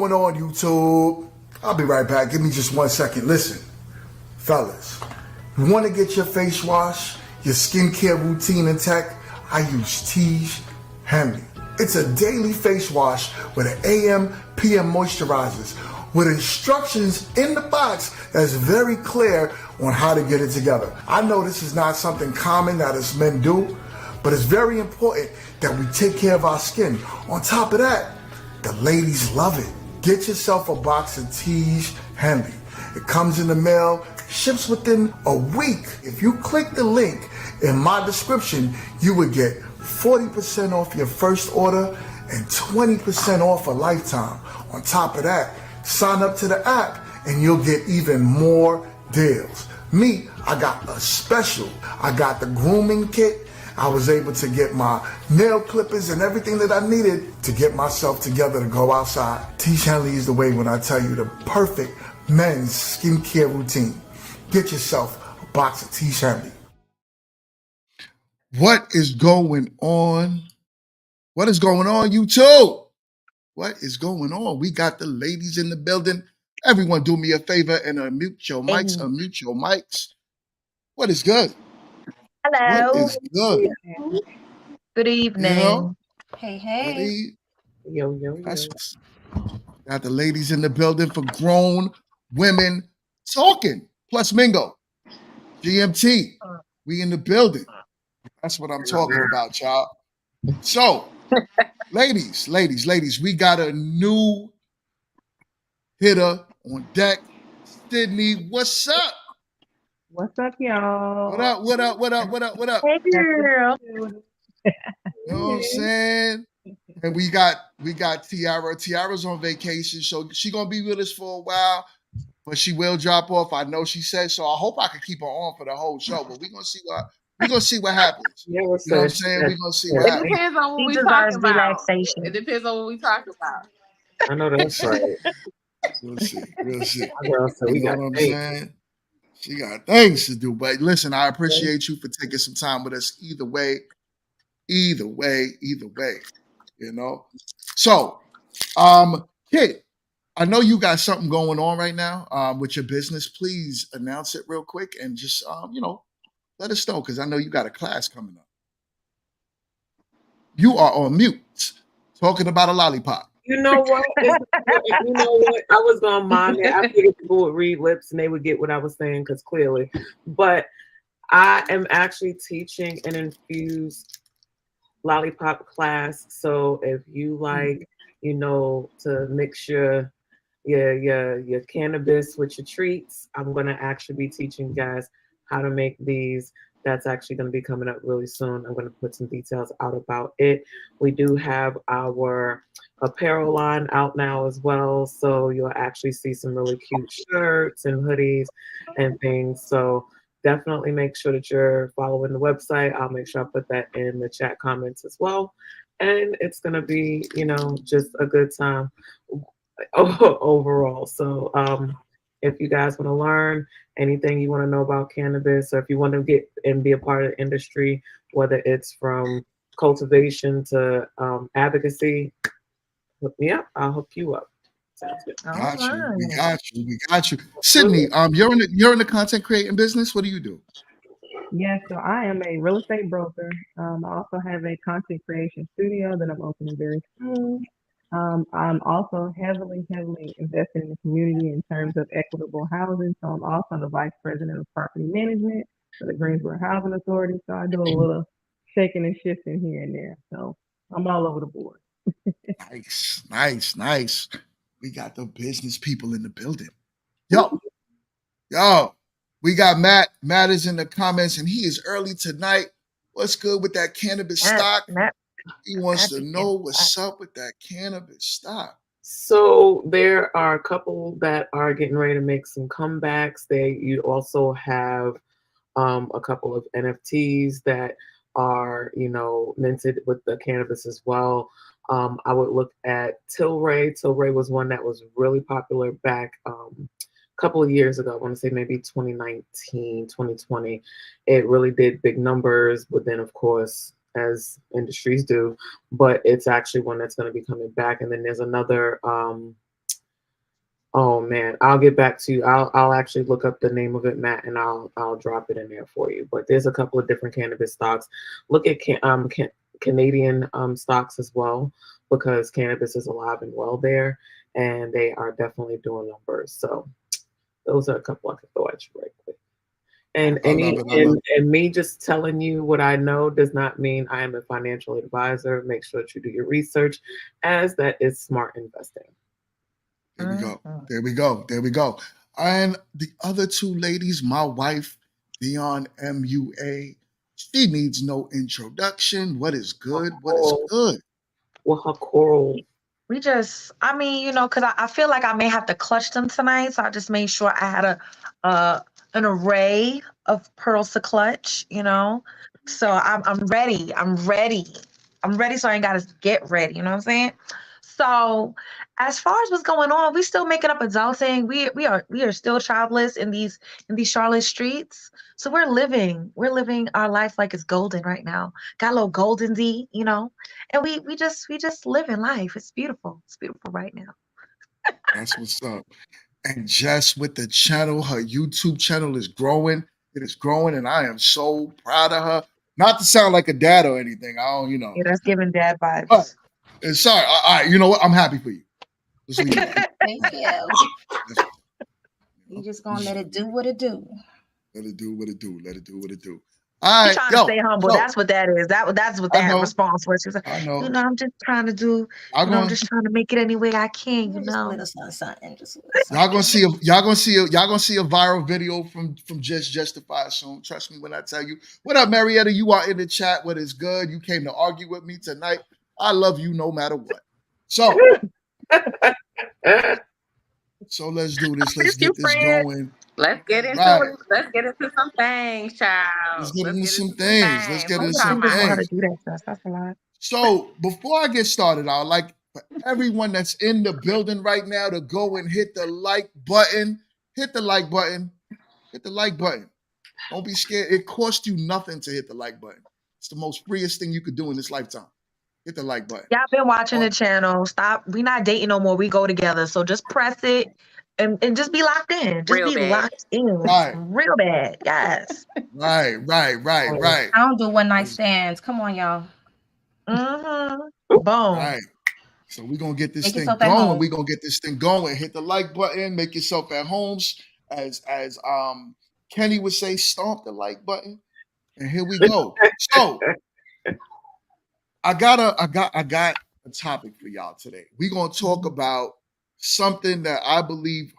going on, YouTube? I'll be right back. Give me just 1 second. Listen, fellas, you want to get your face wash, your skincare routine intact? I use Tiege Henry. It's a daily face wash with an AM, PM moisturizers with instructions in the box that's very clear on how to get it together. I know this is not something common that us men do, but it's very important that we take care of our skin. On top of that, the ladies love it. Get yourself a box of Tiege Henry. It comes in the mail, ships within a week. If you click the link in my description, you would get 40% off your first order and 20% off a lifetime. On top of that, sign up to the app and you'll get even more deals. Me, I got a special. I got the grooming kit. I was able to get my nail clippers and everything that I needed to get myself together to go outside. Tiege Henry is the way when I tell you the perfect men's skincare routine. Get yourself a box of Tiege Henry. What is going on? What is going on, YouTube? What is going on? We got the ladies in the building. Everyone do me a favor and unmute your mics, unmute your mics. What is good? Hello. What is good? Good evening. You know? Hey. Yo. Got the ladies in the building for grown women talking. Plus Mingo. GMT. We in the building. That's what I'm talking about, y'all. So, ladies, we got a new hitter on deck. Sydney, what's up? What's up, y'all? What up? Hey, girl. You know what I'm saying? And we got Tiara. Tiara's on vacation, so she gonna be with us for a while, but she will drop off. I know she said so. I hope I can keep her on for the whole show, but we're gonna see what happens. Yeah, You know what I'm saying? We're gonna see what It happens. depends on what we talking about. Relaxation. It depends on what we talking about. I know that's right. We'll see. So we got what I'm saying? She got things to do. But listen, I appreciate you for taking some time with us either way. You know? So, Kit, I know you got something going on right now with your business. Please announce it real quick and just let us know, because I know you got a class coming up. You are on mute, talking about a lollipop. You know what? I was gonna mind it. I figured people would read lips and they would get what I was saying, because clearly. But I am actually teaching an infused lollipop class. So if you like, to mix your cannabis with your treats, I'm gonna actually be teaching you guys how to make these. That's actually going to be coming up really soon. I'm going to put some details out about it. We do have our apparel line out now as well. So you'll actually see some really cute shirts and hoodies and things. So definitely make sure that you're following the website. I'll make sure I put that in the chat comments as well. And it's going to be, just a good time overall. So, if you guys want to learn anything you want to know about cannabis, or if you want to get and be a part of the industry, whether it's from cultivation to advocacy, hook me up. I'll hook you up. Sounds good. We got you. Sydney, you're in the content creating business. What do you do? Yeah, so I am a real estate broker. I also have a content creation studio that I'm opening very soon. I'm also heavily invested in the community in terms of equitable housing. So I'm also the vice president of property management for the Greensboro Housing Authority. So I do a little shaking and shifting here and there. So I'm all over the board. Nice. We got the business people in the building. Yo, we got Matt. Matt is in the comments and he is early tonight. What's good with that cannabis stock? He wants to know what's up with that cannabis stock. So there are a couple that are getting ready to make some comebacks. You also have a couple of NFTs that are, minted with the cannabis as well. I would look at Tilray. Tilray was one that was really popular back a couple of years ago. I want to say maybe 2019, 2020. It really did big numbers, but then of course, as industries do, but it's actually one that's going to be coming back. And then there's another Oh man, I'll get back to you. I'll actually look up the name of it, Matt, and I'll drop it in there for you. But there's a couple of different cannabis stocks. Look at Canadian stocks as well, because cannabis is alive and well there, and they are definitely doing numbers. So those are a couple I could throw at you right quick. And me just telling you what I know does not mean I am a financial advisor. Make sure that you do your research, as that is smart investing. There we go. There we go. There we go. And the other two ladies, my wife, Dion MUA, she needs no introduction. What is good? What is good? Well, her coral. We just, I mean, you know, because I feel like I may have to clutch them tonight, so I just made sure I had an array of pearls to clutch, you know. So I'm ready. I'm ready. So I ain't gotta get ready. You know what I'm saying? So as far as what's going on, we still making up adulting. We are still childless in these Charlotte streets. So we're living our life like it's golden right now. Got a little golden D, you know, and we just living life. It's beautiful. It's beautiful right now. That's what's up. And Jess with the channel, her YouTube channel is growing. It is growing, and I am so proud of her. Not to sound like a dad or anything. I don't, you know. Yeah, that's giving dad vibes. But, sorry. All right, you know what? I'm happy for you. Let's leave it. Thank you. You just gonna let it do what it do. Let it do what it do. Let it do what it do. All right, trying to stay humble. That's what that is. That's what that response was. She was like, you know, I'm just trying to do. I'm just trying to make it any way I can. You know, y'all gonna see a viral video from Just Justified soon. Trust me when I tell you. What up, Marietta? You are in the chat. What is good? You came to argue with me tonight. I love you no matter what. So, let's do this. Let's get this going. Let's get into it. Let's get into some things, child. Let's get into some things. That's a lot. So before I get started, I'd like for everyone that's in the building right now to go and hit the like button. Hit the like button. Hit the like button. Don't be scared. It costs you nothing to hit the like button. It's the most freest thing you could do in this lifetime. Hit the like button. Y'all been watching the channel. Stop. We not dating no more. We go together. So just press it. And just be locked in. Just real be bad. Locked in. Right. Real bad. Yes. Right. I don't do one night stands. Come on, y'all. Mm-hmm. Boom. Right. So we're going to get this thing going. We're going to get this thing going. Hit the like button. Make yourself at home. As Kenny would say, stomp the like button. And here we go. So I got a topic for y'all today. We're going to talk about something that I believe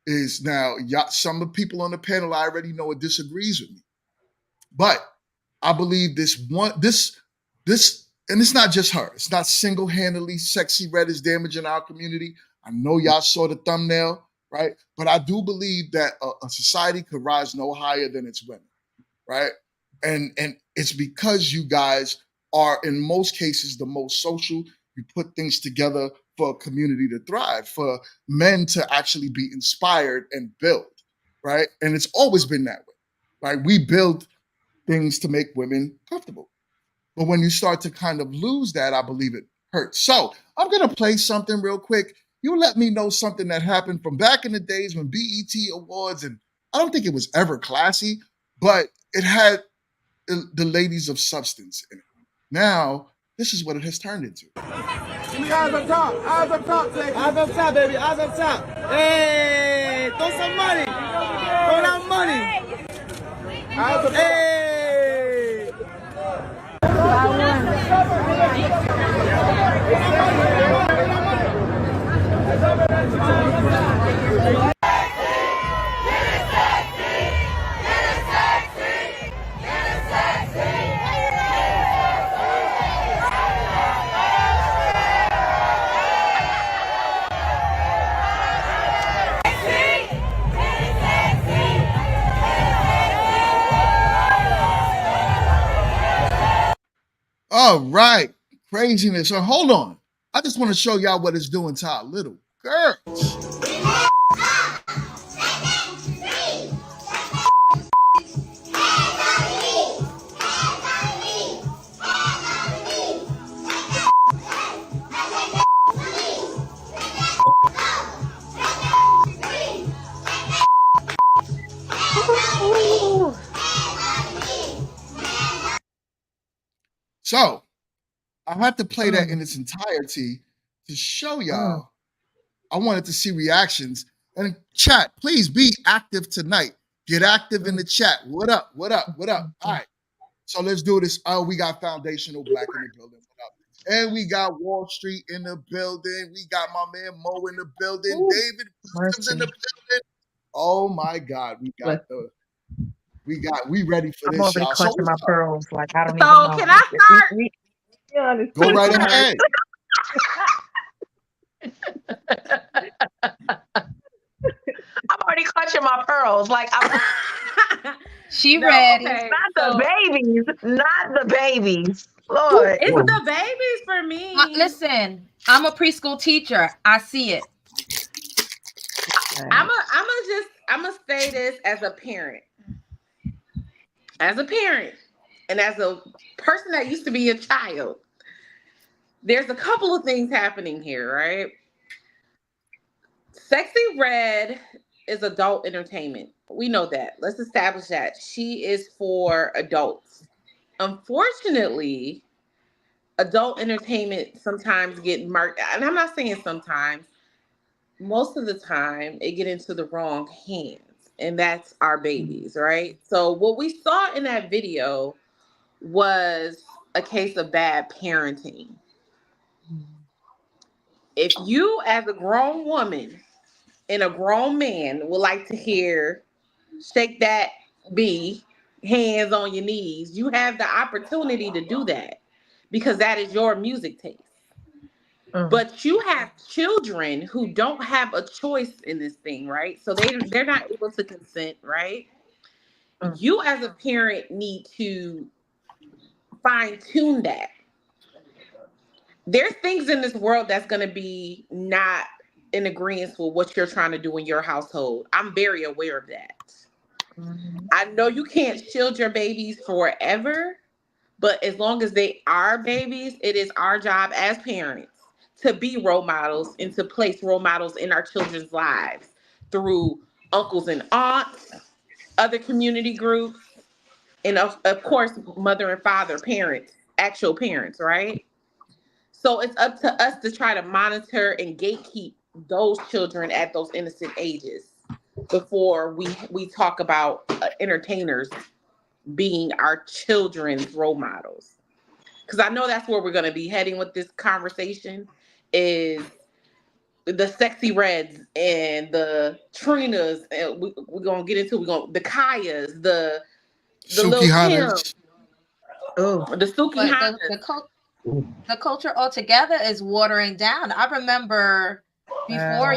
is now, some of the people on the panel I already know it disagrees with me. But I believe this, and it's not just her. It's not single-handedly Sexy Red is damaging our community. I know y'all saw the thumbnail, right? But I do believe that a society could rise no higher than its women, right? And it's because you guys are, in most cases, the most social. You put things together for a community to thrive, for men to actually be inspired and build, right? And it's always been that way, right? We build things to make women comfortable. But when you start to kind of lose that, I believe it hurts. So I'm going to play something real quick. You let me know something that happened from back in the days when BET Awards, and I don't think it was ever classy, but it had the ladies of substance in it. Now, this is what it has turned into. Give me eyes up top. Eyes up top, baby. Eyes up top, baby. Eyes up top. Hey, throw some money. Throw that money. Eyes up top. Hey. All right, craziness. So hold on. I just want to show y'all what it's doing to our little girls. So I had to play that in its entirety to show y'all. I wanted to see reactions. And chat, please be active tonight. Get active in the chat. What up? What up? What up? All right. So let's do this. Oh, we got Foundational Black in the building. What up? And we got Wall Street in the building. We got my man Mo in the building. Ooh, David Williams in the building. Oh my God. We ready for I'm this, already y'all. clutching my pearls. Like, I don't even So know. can I start? Go right ahead. I'm already clutching my pearls. Like, I'm She ready. Okay, not the babies. Not the babies. Lord. it's the babies for me. Listen, I'm a preschool teacher. I see it. I'm gonna say this as a parent. As a parent and as a person that used to be a child, there's a couple of things happening here, right? Sexy Red is adult entertainment. We know that. Let's establish that. She is for adults. Unfortunately, adult entertainment sometimes get marked, and I'm not saying sometimes, most of the time it get into the wrong hands, and that's our babies, right? So what we saw in that video was a case of bad parenting. If you as a grown woman and a grown man would like to hear shake that B, hands on your knees, you have the opportunity to do that because that is your music taste. But you have children who don't have a choice in this thing, right? So they're not able to consent, right? You as a parent need to fine tune that. There's things in this world that's going to be not in agreement with what you're trying to do in your household. I'm very aware of that. I know you can't shield your babies forever, but as long as they are babies, it is our job as parents to be role models and to place role models in our children's lives through uncles and aunts, other community groups, and of course, mother and father, parents, actual parents, right? So it's up to us to try to monitor and gatekeep those children at those innocent ages before we talk about entertainers being our children's role models. Because I know that's where we're going to be heading with this conversation is the Sexy Reds and the Trinas. And we're going to get into the Kayas, the Lil Kim, the Suki Hanas. The culture altogether is watering down. I remember before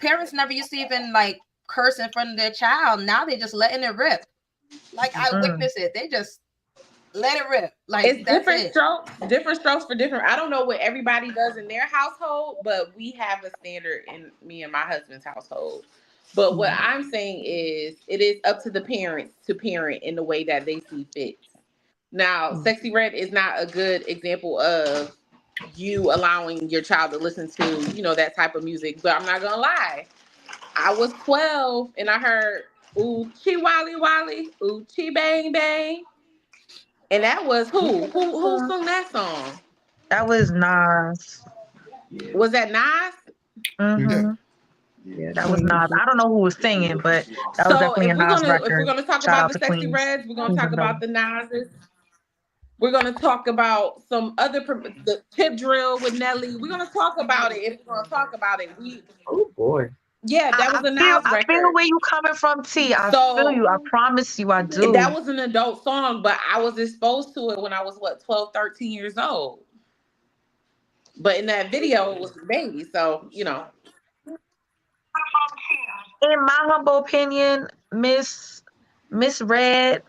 parents never used to even like curse in front of their child. Now they just letting it rip. Like I witnessed it. They just let it rip. Like it's different strokes for different. I don't know what everybody does in their household, but we have a standard in me and my husband's household. But what I'm saying is it is up to the parents to parent in the way that they see fit. Now, Sexy Red is not a good example of you allowing your child to listen to, that type of music. But I'm not going to lie. I was 12 and I heard, ooh, chi wally wally, ooh, chi bang bang. And that was who? Who sung that song? That was Nas. Was that Nas? Mm-hmm. Yeah, that was Nas. I don't know who was singing, but that was definitely a Nas record. If we're going to talk about the Sexy Reds, we're going to talk about the Nas's. We're going to talk about some other, the Tip Drill with Nelly. We're going to talk about it. If we're going to talk about it, oh boy. Yeah, that was a Nas record. I feel where you coming from, T. I feel you. I promise you, I do. That was an adult song, but I was exposed to it when I was, 12, 13 years old. But in that video, it was a baby. So, In my humble opinion, Miss Red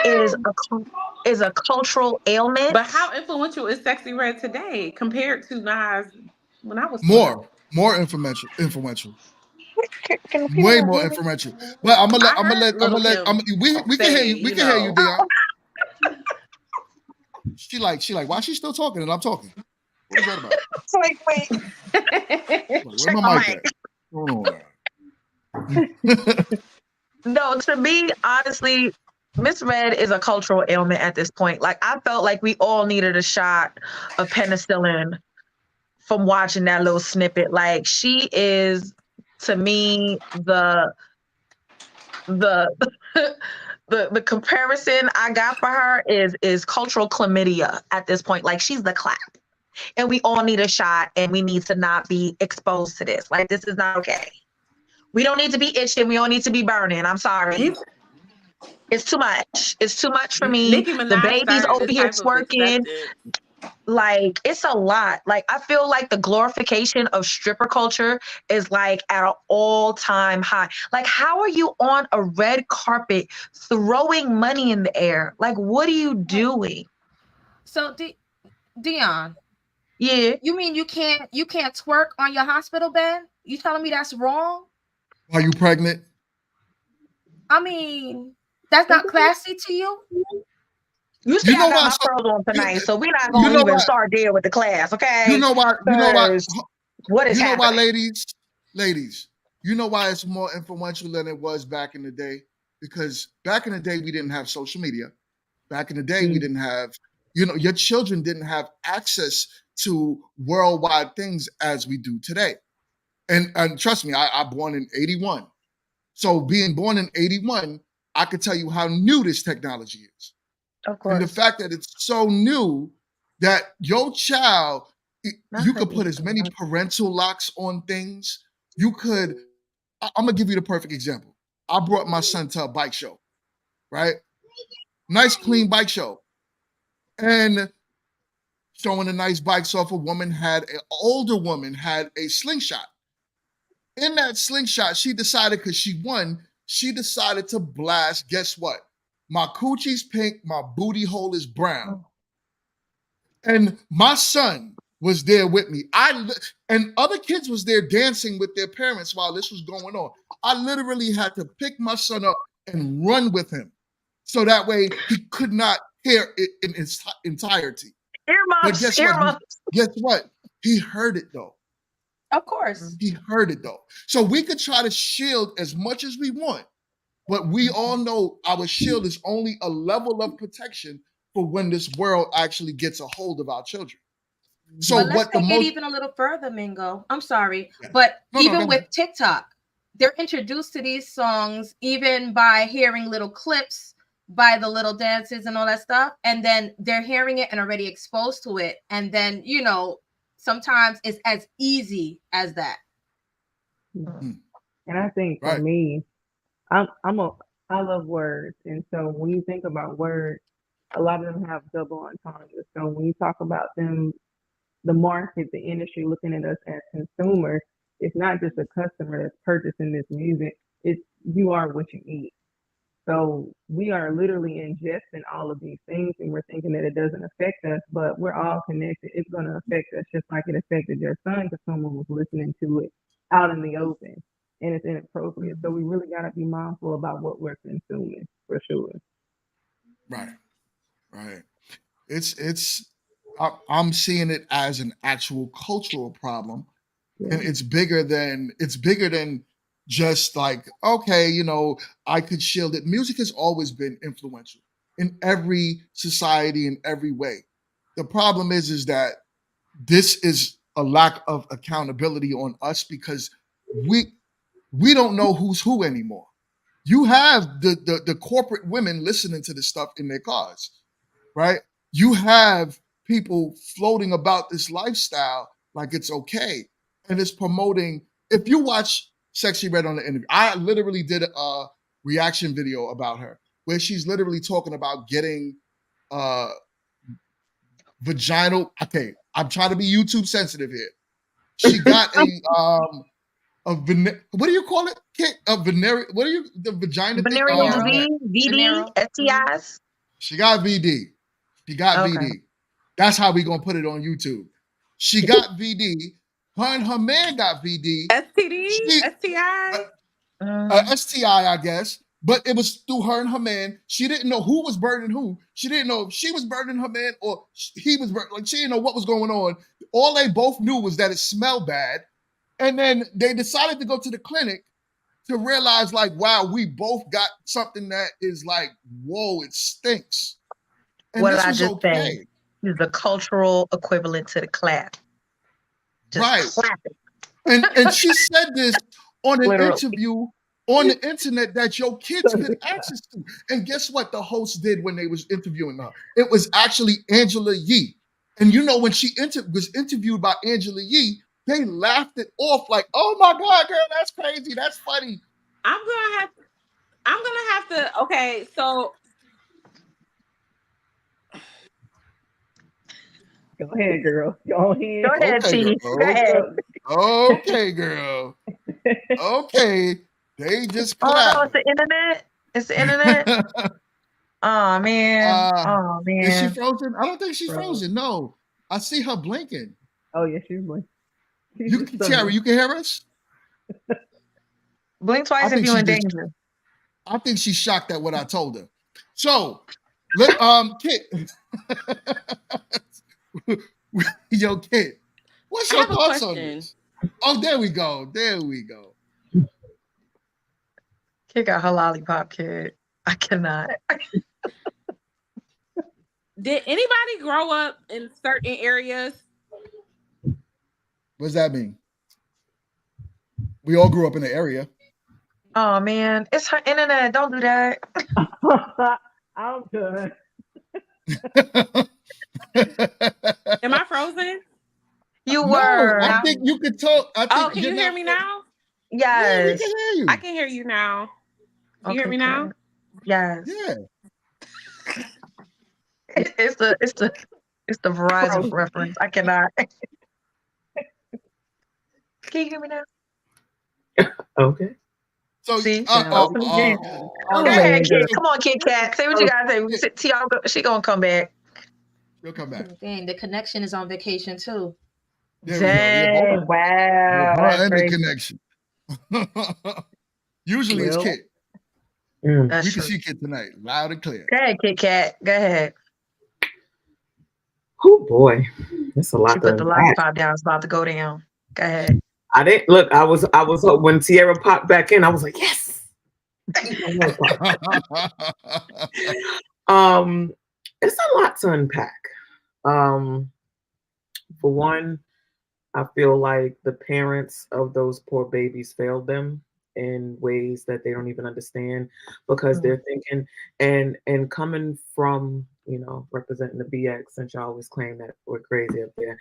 is a cultural ailment. But how influential is Sexy Red today compared to Nas when I was 12? More influential. Way more influential. But I'm gonna let we can hear you. We can hear you, Dion. She like, why is she still talking and I'm talking? What is that about? Wait. Where my mic at? Hold on. No, to me, honestly, Misread is a cultural ailment at this point. Like I felt like we all needed a shot of penicillin from watching that little snippet. Like she is, to me, the the comparison I got for her is cultural chlamydia at this point. Like she's the clap. And we all need a shot and we need to not be exposed to this. Like this is not okay. We don't need to be itching. We don't need to be burning. I'm sorry. It's too much. It's too much for me. Nicki The Minaj baby's started over this here type of twerking. acceptance. Like it's a lot. Like I feel like the glorification of stripper culture is like at an all-time high. Like how are you on a red carpet throwing money in the air? Like what are you doing? So Dion, Yeah. you mean you can't twerk on your hospital bed? You telling me that's wrong? Are you pregnant? I mean, that's not classy to you? You see, You know I got why? my So, pearls on tonight, so we're not you gonna know even why? start there with the class, okay? You know why? You know why? 'Cause what is You know why, happening? ladies? You know why it's more influential than it was back in the day? Because back in the day, we didn't have social media. Back in the day, we didn't have, your children didn't have access to worldwide things as we do today. And trust me, I born in 81. So being born in 81, I could tell you how new this technology is. Of And the course. fact that it's so new that your child, Not you for could put me. as many parental locks on things. You could, I'm gonna give you the perfect example. I brought my son to a bike show, right? Nice, clean bike show. And showing the nice bikes off, an older woman had a slingshot. In that slingshot, she decided, because she won, she decided to blast, guess what? My coochie's pink, my booty hole is brown. And my son was there with me. And other kids was there dancing with their parents while this was going on. I literally had to pick my son up and run with him, so that way he could not hear it in its entirety. But Earmuffs, earmuffs. Guess what? He heard it though. Of course. He heard it though. So we could try to shield as much as we want, but we all know our shield is only a level of protection for when this world actually gets a hold of our children. So but let's take it even a little further, Mingo. I'm sorry, but even with TikTok, they're introduced to these songs even by hearing little clips, by the little dances and all that stuff, and then they're hearing it and already exposed to it, and then sometimes it's as easy as that. And I think for me, I love words, and so when you think about words, a lot of them have double entendres. So when you talk about them, the market, the industry looking at us as consumers, it's not just a customer that's purchasing this music. It's you are what you eat. So we are literally ingesting all of these things, and we're thinking that it doesn't affect us, but we're all connected. It's going to affect us just like it affected your son, because someone was listening to it out in the open, and it's inappropriate. So we really got to be mindful about what we're consuming, for sure. Right. I'm seeing it as an actual cultural problem, and it's bigger than just like, okay, I could shield it. Music has always been influential in every society in every way. The problem is that this is a lack of accountability on us, because we don't know who's who anymore. You have the corporate women listening to this stuff in their cars, right? You have people floating about this lifestyle like it's okay, and it's promoting. If you watch Sexy Red on the interview, I literally did a reaction video about her where she's literally talking about getting vaginal. Okay, I'm trying to be YouTube sensitive here. She got what do you call it? The vagina thing? Venereal disease, VD, STIs. She got VD. VD. That's how we gonna put it on YouTube. She got VD. Her and her man got VD. STD, STI. STI, I guess. But it was through her and her man. She didn't know who was burning who. She didn't know if she was burning her man or he was burning. Like, she didn't know what was going on. All they both knew was that it smelled bad. And then they decided to go to the clinic to realize like, wow, we both got something that is like, whoa, it stinks. And What did this I was just okay. say? Is the cultural equivalent to the clap. Just Right. clap it. And she said this on an Literally. interview on the internet that your kids could access to. And guess what the host did when they was interviewing her? It was actually Angela Yee. And you know, when she was interviewed by Angela Yee, they laughed it off like, oh my God, girl, that's crazy. That's funny. I'm gonna have to. Okay, so Go ahead, girl. Go ahead. Go ahead, Okay, T. girl. Go ahead. Okay, girl. Okay. They just Oh no, clapped. it's the internet. It's the internet. Oh man. Oh Is she man. frozen? I don't think she's frozen. No. I see her blinking. Oh yeah, she's like. Terry, you can hear us? Blink twice if you're in danger. I think she's shocked at what I told her. So, Kit. Yo, Kit. What's your thoughts on this? Oh, there we go. There we go. Kid got her lollipop, kid. I cannot. did anybody grow up in certain areas? What does that mean? We all grew up in the area. Oh man, it's her internet. Don't do that. I'm good. Am I frozen? You No, were. I think you could talk. I think Can you hear me now? Yeah, we Yes. can hear you. I can hear you now. You hear me now? Yes. Yeah. It's the Verizon reference. I cannot. Can you hear me now? Okay. So, See? Oh, Go ahead, kid. Come on, Kit Kat. Say what you gotta say. She gonna come back. She'll come back. Dang, the connection is on vacation too. There we go. Yeah, Dang, wow. her That's and the crazy. connection. Usually it's Kit. That's We can true. see Kit tonight, loud and clear. Go ahead, Kit Kat. Go ahead. Oh boy, that's a lot. She put the lollipop down. It's about to go down. Go ahead. I didn't look. I was when Tierra popped back in. I was like, yes. It's a lot to unpack. For one, I feel like the parents of those poor babies failed them in ways that they don't even understand, because they're thinking and coming from, representing the BX, since y'all always claim that we're crazy up there.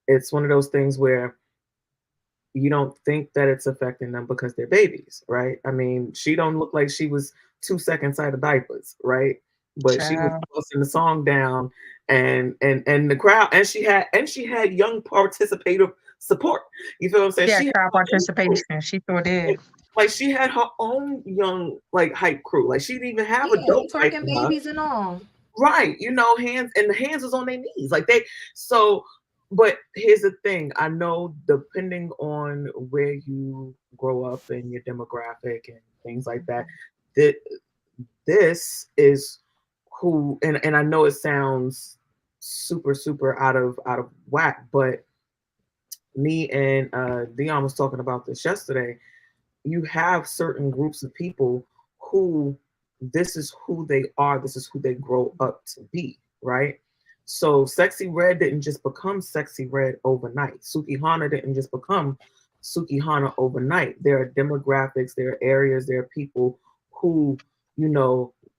It's one of those things where you don't think that it's affecting them because they're babies, right? I mean, she don't look like she was 2 seconds out of diapers, right? But she was posting the song down, and the crowd, and she had young participative support. You feel what I'm saying? Yeah, She crowd participation. She sure did. like she had her own young hype crew. Like she didn't even have adults twerking babies and all. Right, hands, and the hands was on their knees, but here's the thing. I know, depending on where you grow up and your demographic and things like that, that this is who, and I know it sounds super, super out of whack, but me and Dion was talking about this yesterday. You have certain groups of people who this is who they are, this is who they grow up to be, right? So Sexy Red didn't just become Sexy Red overnight. Suki Hana didn't just become Suki Hana overnight. There are demographics, there are areas, there are people who,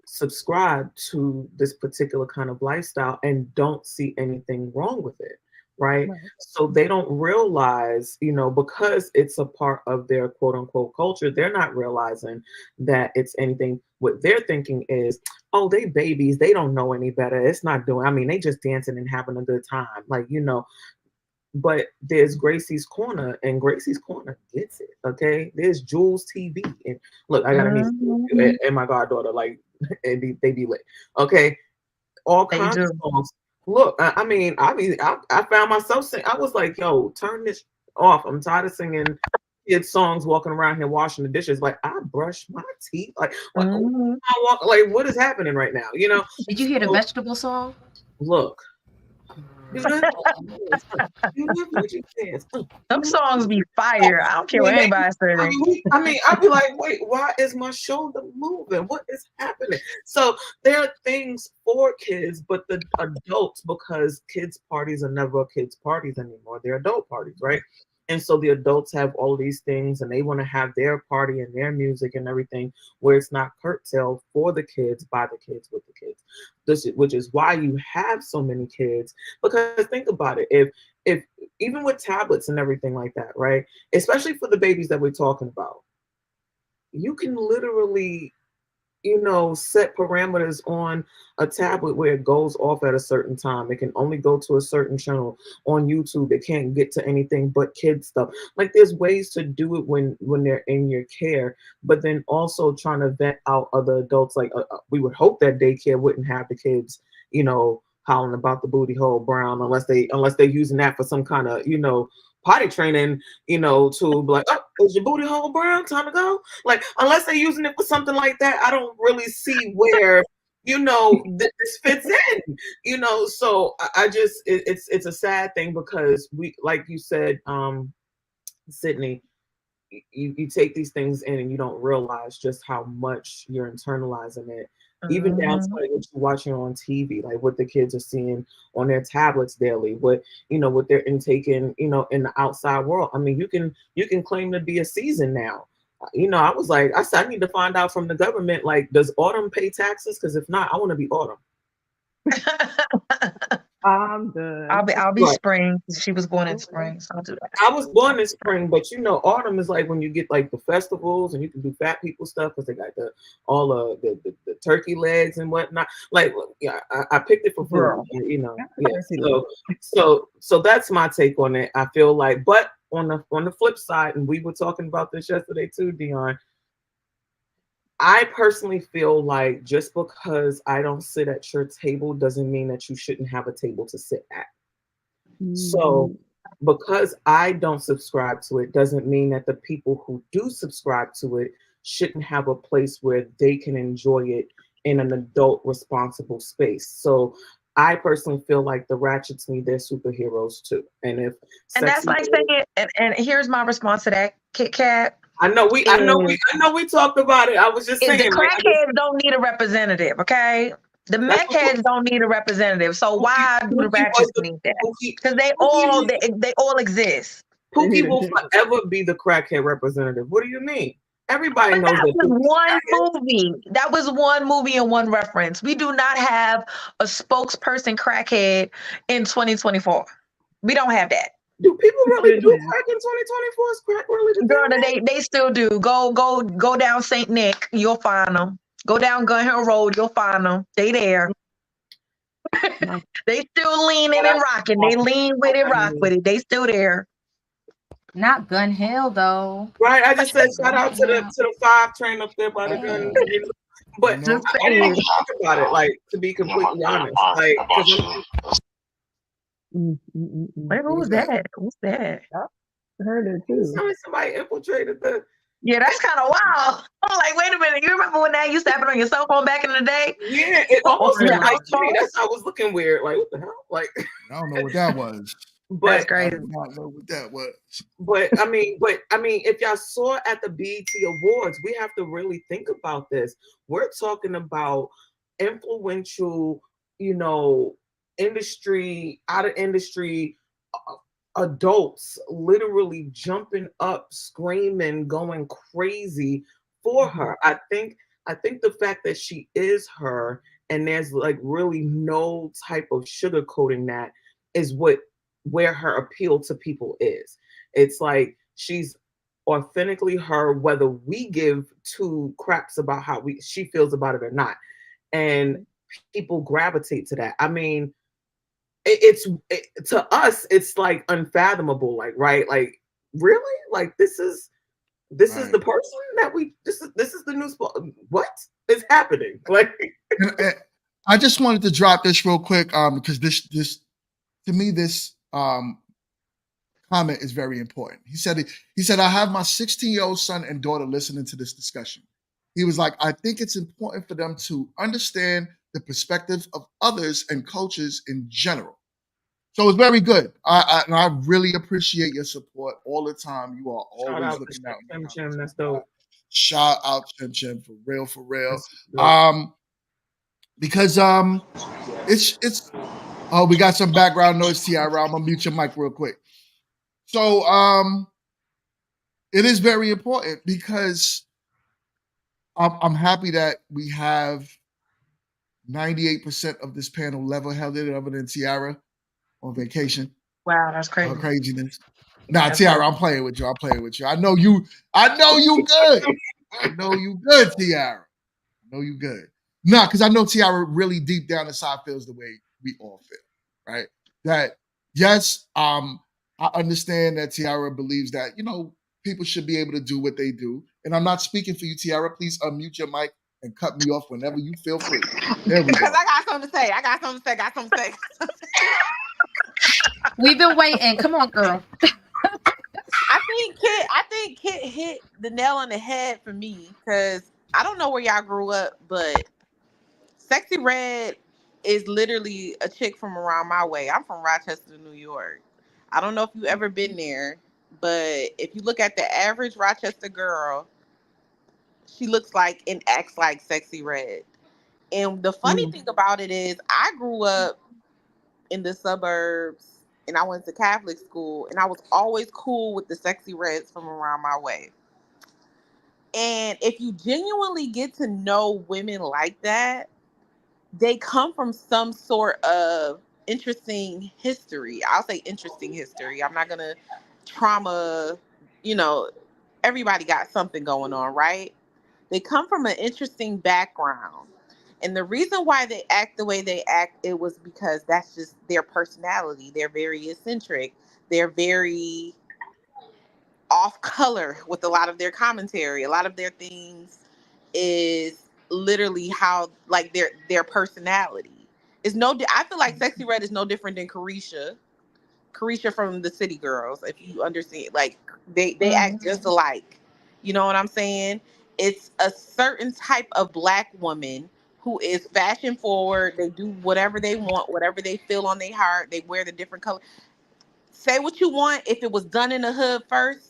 subscribe to this particular kind of lifestyle and don't see anything wrong with it, right? So they don't realize, because it's a part of their quote unquote culture, they're not realizing that it's anything. What they're thinking is, oh, they babies, they don't know any better. It's not they just dancing and having a good time. But there's Gracie's Corner, and Gracie's Corner gets it, okay? There's Jules TV. And look, I got a niece and my goddaughter, and they be lit, okay? All kinds of songs. Look, I found myself saying, I was like, yo, turn this off. I'm tired of singing kids songs, walking around here washing the dishes. I brush my teeth. What is happening right now? Did you hear the vegetable song? Look, Do not do not put your pants. Them songs be fire. I don't care what anybody says. I'd be like, wait, why is my shoulder moving? What is happening? So there are things for kids, but the adults, because kids' parties are never kids' parties anymore. They're adult parties, right? And so the adults have all these things and they want to have their party and their music and everything where it's not curtailed for the kids, by the kids, with the kids. Which is why you have so many kids. Because think about it, if even with tablets and everything like that, right? Especially for the babies that we're talking about, you can literally, set parameters on a tablet where it goes off at a certain time. It can only go to a certain channel on YouTube. It can't get to anything but kid stuff. Like there's ways to do it when they're in your care, but then also trying to vet out other adults. Like we would hope that daycare wouldn't have the kids, hollering about the booty hole brown unless they're using that for some kind of, potty training, to be like, oh, is your booty hole brown? Time to go. Like, unless they're using it for something like that, I don't really see where, this fits in, so I just, it's a sad thing because we, like you said, Sydney, you take these things in and you don't realize just how much you're internalizing it. Even down to like what you're watching on TV, like what the kids are seeing on their tablets daily, what they're intaking, in the outside world. I mean, you can claim to be a season now. I said, I need to find out from the government, like, does Autumn pay taxes? Because if not, I want to be Autumn. I'm good. I'll be spring. She was born in spring, so I'll do that. I was born in spring, but autumn is like when you get like the festivals and you can do fat people stuff because they got all the turkey legs and whatnot. Like, yeah, I picked it for food, yeah. So that's my take on it. I feel like, but on the flip side, and we were talking about this yesterday too, Dion. I personally feel like just because I don't sit at your table doesn't mean that you shouldn't have a table to sit at. So because I don't subscribe to it doesn't mean that the people who do subscribe to it shouldn't have a place where they can enjoy it in an adult responsible space. So I personally feel like the Ratchets need their superheroes too. And that's like saying, and here's my response to that, Kit Kat. I know we talked about it. I was just saying, the crackheads don't need a representative, okay? The mechheads don't need a representative. So why do the Ratchets need that? Because they all exist. Pookie will forever be the crackhead representative. What do you mean? Everybody knows that. That was one movie and one reference. We do not have a spokesperson crackhead in 2024. We don't have that. Do people really do crack in 2024? Is crack really the Girl, they still do. Go down St. Nick, you'll find them. Go down Gun Hill Road, you'll find them. They there. They still leaning and rocking. They lean with it, rock with it. They still there. Not Gun Hill though. Right. I just said shout out to the 5 train up there by the gun. But I didn't even talk about it. Like, to be completely honest, like. Wait, who's that? Who's that? I heard it too. Somebody infiltrated the. Yeah, that's kind of wild. I'm like, wait a minute. You remember when that used to happen on your cell phone back in the day? Yeah, it almost looked like me. That's how I was looking weird. Like, what the hell? Like, I don't know what that was. But that's crazy. I do not know what that was. But I mean, if y'all saw at the BET Awards, we have to really think about this. We're talking about influential, industry, out of industry adults literally jumping up, screaming, going crazy for her. I think the fact that she is her and there's like really no type of sugarcoating that is where her appeal to people is. It's like she's authentically her, whether we give 2 craps about how she feels about it or not. And people gravitate to that. I mean, to us, it's like unfathomable, like, right? Like, really? Like, this is the person that this is the new spot. What is happening? Like, and I just wanted to drop this real quick, because this to me, this comment is very important. He said, I have my 16-year-old son and daughter listening to this discussion. He was like, I think it's important for them to understand the perspective of others and cultures in general. So it's very good. And I really appreciate your support all the time. You are Shout always out looking to out. Chim Chim. That's dope. Shout out Chim Chim for real, for real. That's dope. Because it's oh, we got some background noise, Tiara. I'm gonna mute your mic real quick. So it is very important because I'm happy that we have 98% of this panel level-headed, other than Tiara on vacation. Wow, that's crazy. Her craziness. Nah, That's Tiara, crazy. I'm playing with you. I'm playing with you. I know you good. I know you good, Tiara. I know you good. Nah, because I know Tiara really deep down inside feels the way we all feel, right? That yes, I understand that Tiara believes that, people should be able to do what they do. And I'm not speaking for you, Tiara. Please unmute your mic and cut me off whenever you feel free. There we go. Because I got something to say. I got something to say. We've been waiting. Come on, girl. I think Kit hit the nail on the head for me because I don't know where y'all grew up, but Sexy Red is literally a chick from around my way. I'm from Rochester, New York. I don't know if you ever been there, but if you look at the average Rochester girl, she looks like and acts like Sexy Red. And the funny thing about it is I grew up in the suburbs and I went to Catholic school and I was always cool with the Sexy Reds from around my way. And if you genuinely get to know women like that, they come from some sort of interesting history. I'll say interesting history. I'm not going to trauma, everybody got something going on, right? They come from an interesting background. And the reason why they act the way they act, it was because that's just their personality. They're very eccentric. They're very off color with a lot of their commentary. A lot of their things is literally how, like, their personality. I feel like Sexy Red is no different than Carisha from the City Girls, if you understand. Like, they act just alike. You know what I'm saying? It's a certain type of Black woman who is fashion forward. They do whatever they want, whatever they feel on their heart. They wear the different color. Say what you want. If it was done in the hood first,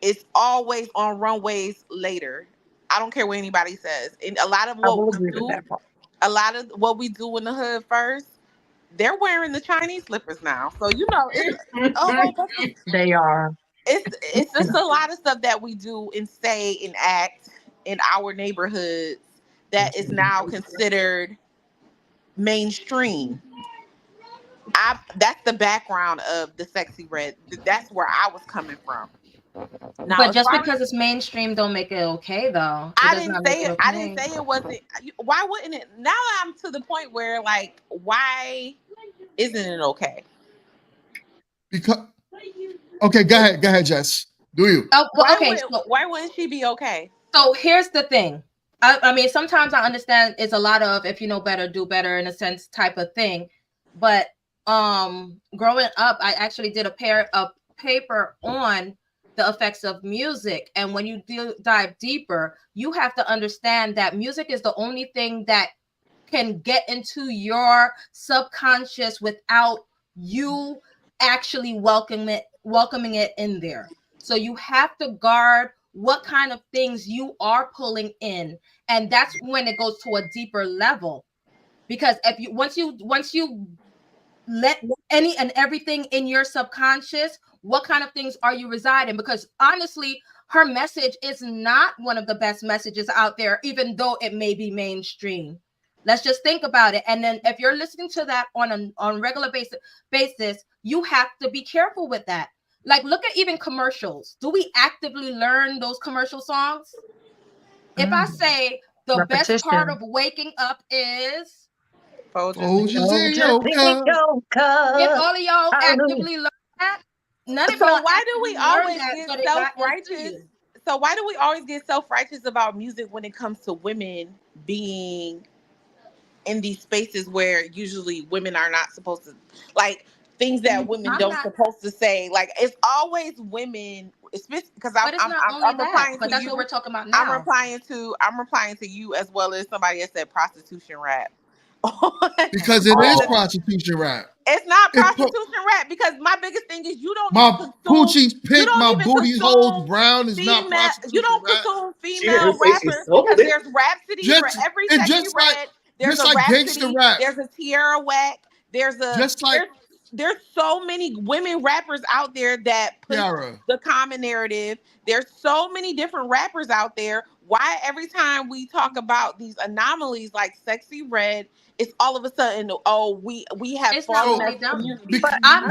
it's always on runways later. I don't care what anybody says. And a lot of I what will we agree with do, that part. in the hood first, they're wearing the Chinese slippers now. So it's a whole bunch of, They are. it's just a lot of stuff that we do and say and act in our neighborhoods that is now considered mainstream. That's the background of the Sexy Red. That's where I was coming from. Now, But as just far because it's mainstream don't make it okay, though. It I does didn't not make say it it. I didn't okay. say it wasn't. Why wouldn't it? Now I'm to the point where, like, why isn't it okay? Because okay, go ahead, Jess. Do you? Oh, well, okay. Why wouldn't she be okay? So here's the thing. I mean, sometimes I understand it's a lot of if you know better, do better in a sense type of thing. But growing up, I actually did a paper on the effects of music. And when you dive deeper, you have to understand that music is the only thing that can get into your subconscious without you actually welcoming it in there. So you have to guard what kind of things you are pulling in, and that's when it goes to a deeper level. Because if you once you let any and everything in your subconscious, what kind of things are you residing? Because honestly, her message is not one of the best messages out there, even though it may be mainstream. Let's just think about it. And then if you're listening to that on regular basis, you have to be careful with that. Like, look at even commercials. Do we actively learn those commercial songs? If I say the best part of waking up is Folgers in your cup. if all of y'all actively learn that, none of y'all. Why do we always get self-righteous? So why do we always get self-righteous about music when it comes to women being in these spaces where usually women are not supposed to, like, things that women supposed to say? Like, it's always women, because I'm replying to that's you. What we're talking about now. I'm replying to you as well as somebody that said prostitution rap. Because it is prostitution rap. It's not It prostitution rap, because my biggest thing is you don't my even consume. poochie's You pink, don't my even booty holes consume brown is not female. prostitution You don't rap. consume She didn't female say she rappers, sold because it. there's Rhapsody for every It's Sexy just Red. There's just a like gangster Rhapsody. rap. There's a Tierra Whack. There's Just like there's so many women rappers out there that push Tiara. the common narrative. There's so many different rappers out there. Why every time we talk about these anomalies like Sexy Red, it's all of a sudden, oh, we have It's not fallen what as we a done. community. But I'm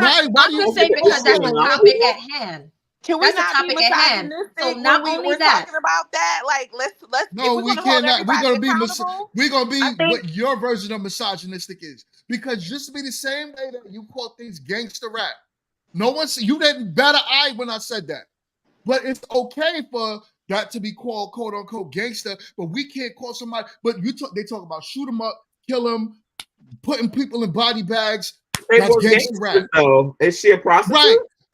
just saying because that's the topic at hand. Can we That's the not be topic at hand. misogynistic So when not only we're that, talking about that? Like, let's No, if we we're gonna hold cannot. We're everybody gonna be accountable. we're gonna be I think- what your version of misogynistic is. Because just to be the same way that you call things gangster rap. No one you didn't bat an eye when I said that. But it's okay for that to be called quote unquote gangster, but we can't call somebody. But they talk about shoot them up, kill them, putting people in body bags. They That's were gangster gangsters, rap. though. Is she a prostitute?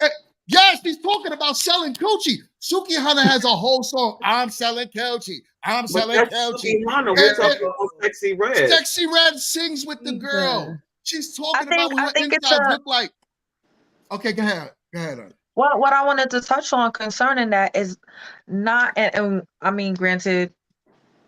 Right. Yes, he's talking about selling coochie. Suki Hunter has a whole song. I'm selling coochie. I'm But selling that's coochie. Suki Hunter. We're talking about Sexy Red. Sexy Red sings with the girl. She's talking about what her insides look like. Okay, go ahead. Go ahead. Well, what I wanted to touch on concerning that is not, and I mean, granted,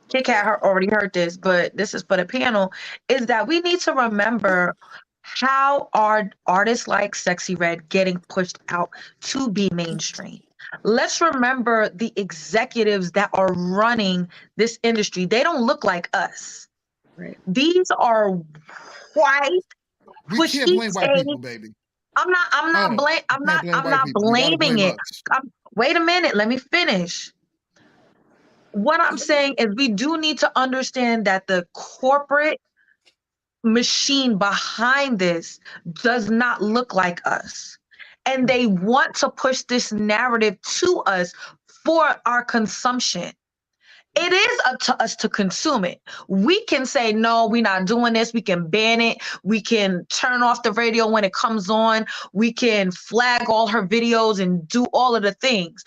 Kit Kat already heard this, but this is for the panel, is that we need to remember how are artists like Sexy Red getting pushed out to be mainstream. Let's remember the executives that are running this industry. They don't look like us. Right. These are white. We can't blame white people, baby. I'm not blaming it. Wait a minute, let me finish. What I'm saying is we do need to understand that the corporate machine behind this does not look like us. And they want to push this narrative to us for our consumption. It is up to us to consume it. We can say, no, we're not doing this. We can ban it. We can turn off the radio when it comes on. We can flag all her videos and do all of the things.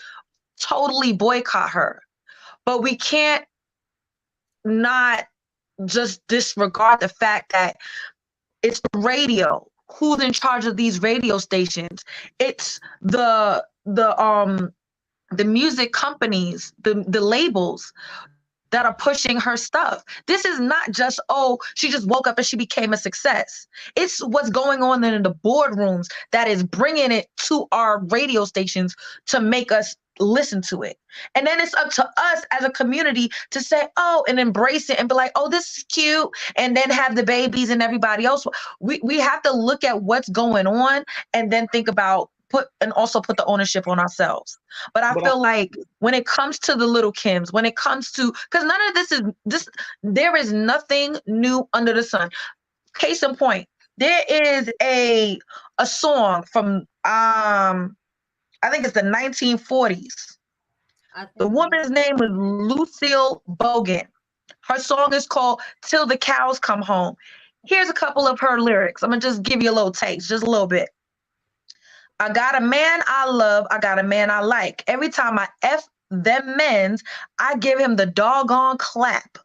Totally boycott her. But we can't not just disregard the fact that it's the radio. Who's in charge of these radio stations? It's the music companies, the labels that are pushing her stuff. This is not just, oh, she just woke up and she became a success. It's what's going on in the boardrooms that is bringing it to our radio stations to make us listen to it. And then it's up to us as a community to say, oh, and embrace it and be like, oh, this is cute. And then have the babies and everybody else. We have to look at what's going on and then think about also put the ownership on ourselves. But I feel like when it comes to the Little Kims, when it comes to, because none of this, there is nothing new under the sun. Case in point, there is a song from I think it's the 1940s. The woman's name is Lucille Bogan. Her song is called Till the Cows Come Home. Here's a couple of her lyrics. I'm gonna just give you a little taste, just a little bit. I got a man I love, I got a man I like. Every time I F them men's, I give him the doggone clap.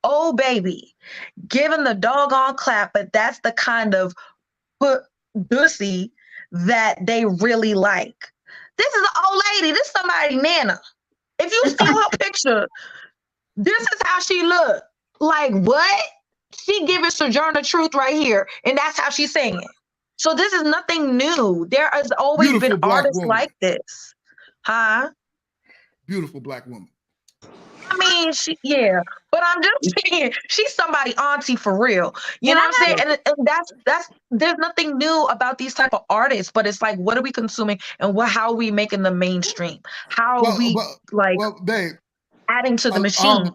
Oh, baby, give him the doggone clap, but that's the kind of pussy that they really like. This is an old lady. This is somebody Nana. If you see her picture, this is how she look. Like, what? She giving Sojourner Truth right here, and that's how she's singing. So this is nothing new. There has always Beautiful been artists woman. like this. Huh? Beautiful black woman. I mean, but I'm just saying, she's somebody auntie for real. You know what I'm saying? And that's there's nothing new about these type of artists, but it's like, what are we consuming and how are we making them mainstream? How are we babe, adding to the machine?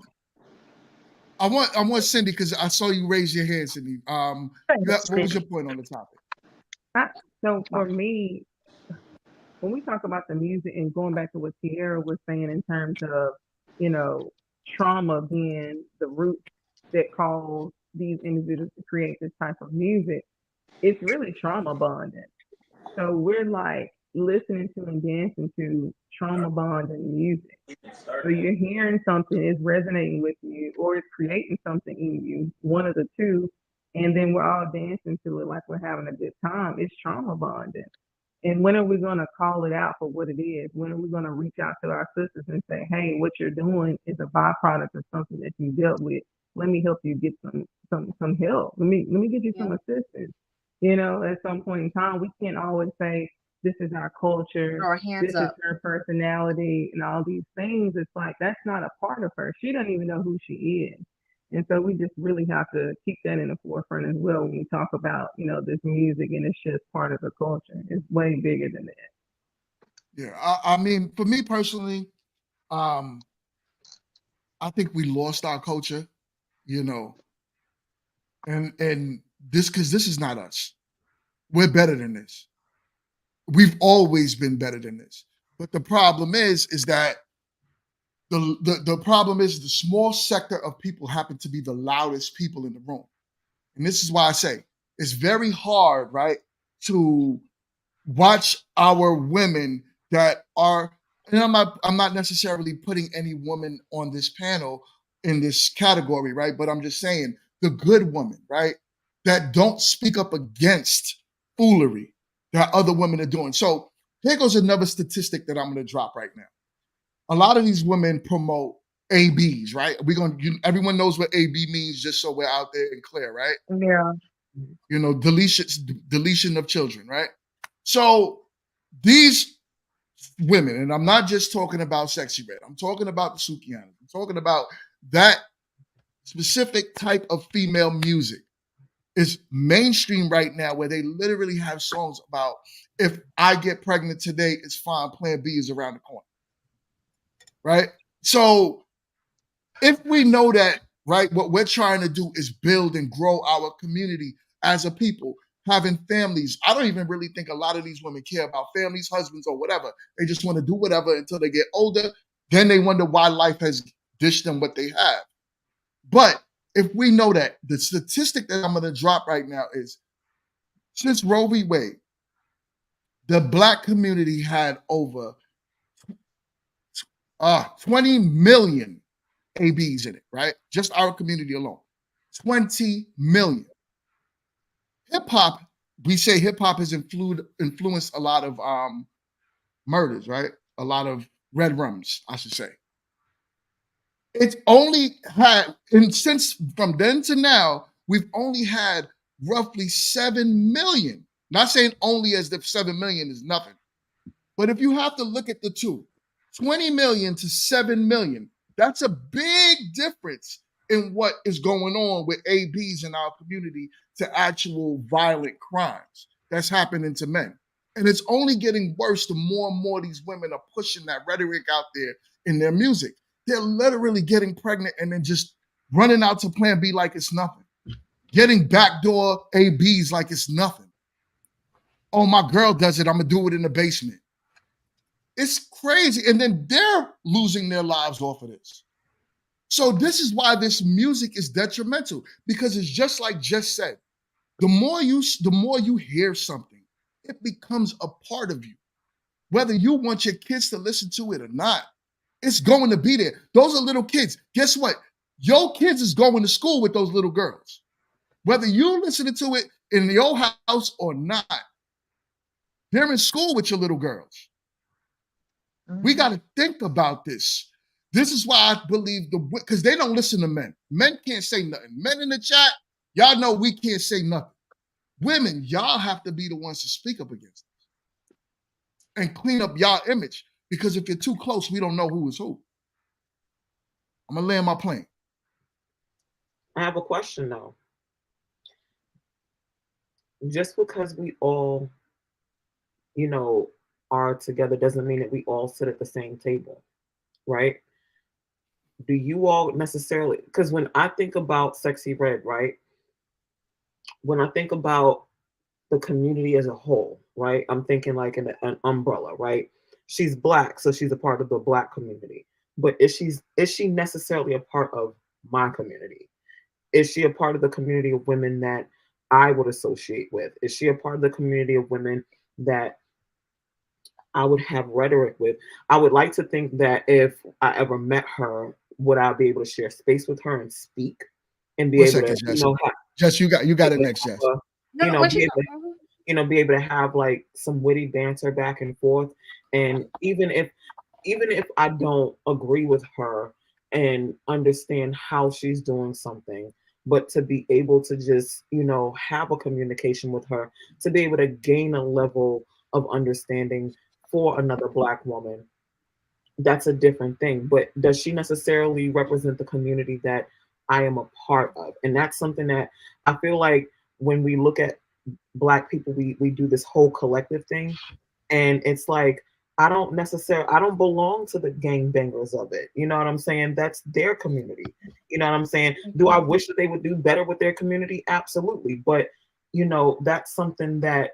I want Cindy, because I saw you raise your hand, Cindy. What was your point on the topic? So for me, when we talk about the music and going back to what Tierra was saying in terms of, trauma being the root that caused these individuals to create this type of music, it's really trauma bonding. So we're like listening to and dancing to trauma bonding music. So you're hearing something, it's resonating with you, or it's creating something in you, one of the two, and then we're all dancing to it like we're having a good time. It's trauma bonding. And when are we going to call it out for what it is? When are we going to reach out to our sisters and say, hey, what you're doing is a byproduct of something that you dealt with. Let me help you get some help. Let me get you some assistance. You know, at some point in time, we can't always say this is our culture, Throw our hands this up. is her personality, and all these things. It's like that's not a part of her. She doesn't even know who she is. And so we just really have to keep that in the forefront as well when we talk about, you know, this music, and it's just part of the culture. It's way bigger than that. Yeah, I mean, for me personally, I think we lost our culture, you know, and this because this is not us. We're better than this. We've always been better than this. But the problem is that the problem is the small sector of people happen to be the loudest people in the room. And this is why I say it's very hard, right, to watch our women that are, and I'm not necessarily putting any woman on this panel in this category, right? But I'm just saying the good women, right, that don't speak up against foolery that other women are doing. So here goes another statistic that I'm going to drop right now. A lot of these women promote ABs, right? Everyone knows what AB means, just so we're out there and clear, right? Yeah. You know, deletion of children, right? So these women, and I'm not just talking about Sexy Red, I'm talking about the Sukianas, I'm talking about that specific type of female music is mainstream right now, where they literally have songs about if I get pregnant today, it's fine, plan B is around the corner, right? So if we know that, right, what we're trying to do is build and grow our community as a people, having families. I don't even really think a lot of these women care about families, husbands, or whatever. They just want to do whatever until they get older. Then they wonder why life has dished them what they have. But if we know that, the statistic that I'm going to drop right now is since Roe v. Wade, the Black community had over 20 million ABs in it, right? Just our community alone. 20 million. Hip hop, we say hip hop has influenced a lot of murders, right? A lot of red rums, I should say. It's only had, and since from then to now, we've only had roughly 7 million. Not saying only as if 7 million is nothing, but if you have to look at the two, 20 million to 7 million, that's a big difference in what is going on with ABs in our community to actual violent crimes that's happening to men. And it's only getting worse the more and more these women are pushing that rhetoric out there in their music. They're literally getting pregnant and then just running out to plan B like it's nothing. Getting backdoor ABs like it's nothing. Oh, my girl does it, I'm gonna do it in the basement. It's crazy. And then they're losing their lives off of this. So this is why this music is detrimental, because it's just like Jess said, the more you hear something, it becomes a part of you. Whether you want your kids to listen to it or not, it's going to be there. Those are little kids. Guess what? Your kids is going to school with those little girls. Whether you're listening to it in your house or not, they're in school with your little girls. We got to think about this. This is why I believe because they don't listen to men. Men can't say nothing. Men in the chat, y'all know we can't say nothing. Women, y'all have to be the ones to speak up against this and clean up y'all image, because if you're too close, we don't know who is who. I'm going to land my plane. I have a question though. Just because we all, you know, are together doesn't mean that we all sit at the same table, right? Do you all necessarily, because when I think about Sexy Red, right? When I think about the community as a whole, right? I'm thinking like an umbrella, right? She's Black, so she's a part of the Black community. But is she necessarily a part of my community? Is she a part of the community of women that I would associate with? Is she a part of the community of women that I would have rhetoric with? I would like to think that if I ever met her, would I be able to share space with her and speak and be able to, you know, Jess, you got it next, Jess. No, you know, when be she able, be able to have like some witty banter back and forth. And even if I don't agree with her and understand how she's doing something, but to be able to just, have a communication with her, to be able to gain a level of understanding for another Black woman, that's a different thing. But does she necessarily represent the community that I am a part of? And that's something that I feel like when we look at Black people, we do this whole collective thing. And it's like, I don't belong to the gangbangers of it. You know what I'm saying? That's their community. You know what I'm saying? Do I wish that they would do better with their community? Absolutely. But, that's something that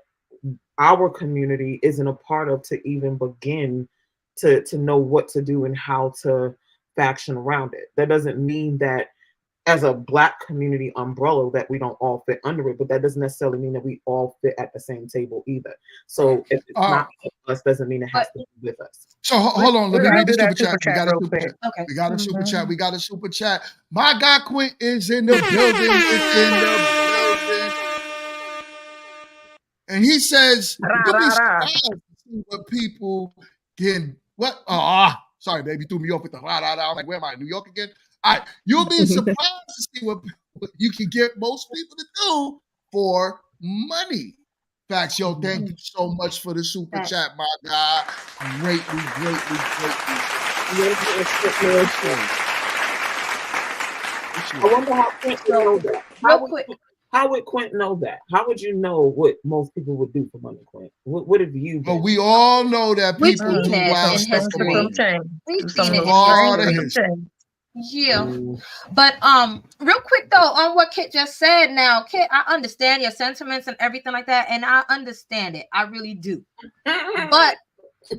our community isn't a part of to even begin to know what to do and how to faction around it. That doesn't mean that as a Black community umbrella that we don't all fit under it, but that doesn't necessarily mean that we all fit at the same table either. So if it's not us, doesn't mean it has to be with us. So hold on, let me read the super chat. We got a real super quick. chat. Okay. We got a super chat. We got a super chat. My guy Quint is in the building. Is in the building. And he says, you'll be surprised to see what people can. What? Sorry, baby, threw me off with the rah rah rah. I'm like, where am I? New York again? All right, you'll be surprised to see what you can get most people to do for money. Facts, yo, thank you so much for the super chat, my guy. Greatly. I wonder how Quint know that. How would Quint know that? How would you know what most people would do for money, Quint? What have you? But we all know that We've people seen do it wild in stuff for history. money. We've seen it in All the history. history. Yeah. But real quick though, on what Kit just said now, Kit, I understand your sentiments and everything like that, and I understand it. I really do. But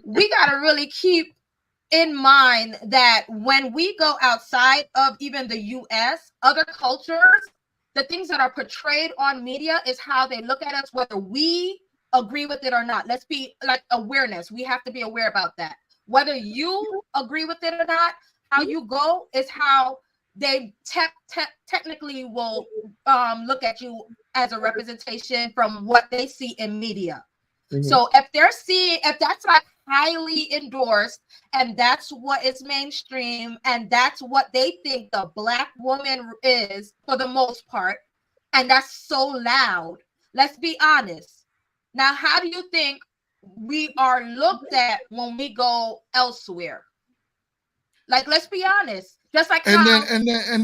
we gotta really keep in mind that when we go outside of even the US, other cultures, the things that are portrayed on media is how they look at us, whether we agree with it or not. Let's be like awareness. We have to be aware about that. Whether you agree with it or not, how you go is how they technically will look at you as a representation from what they see in media. So if that's like highly endorsed and that's what is mainstream and that's what they think the Black woman is for the most part, and that's so loud, let's be honest. Now, how do you think we are looked at when we go elsewhere? Like, let's be honest. Just like and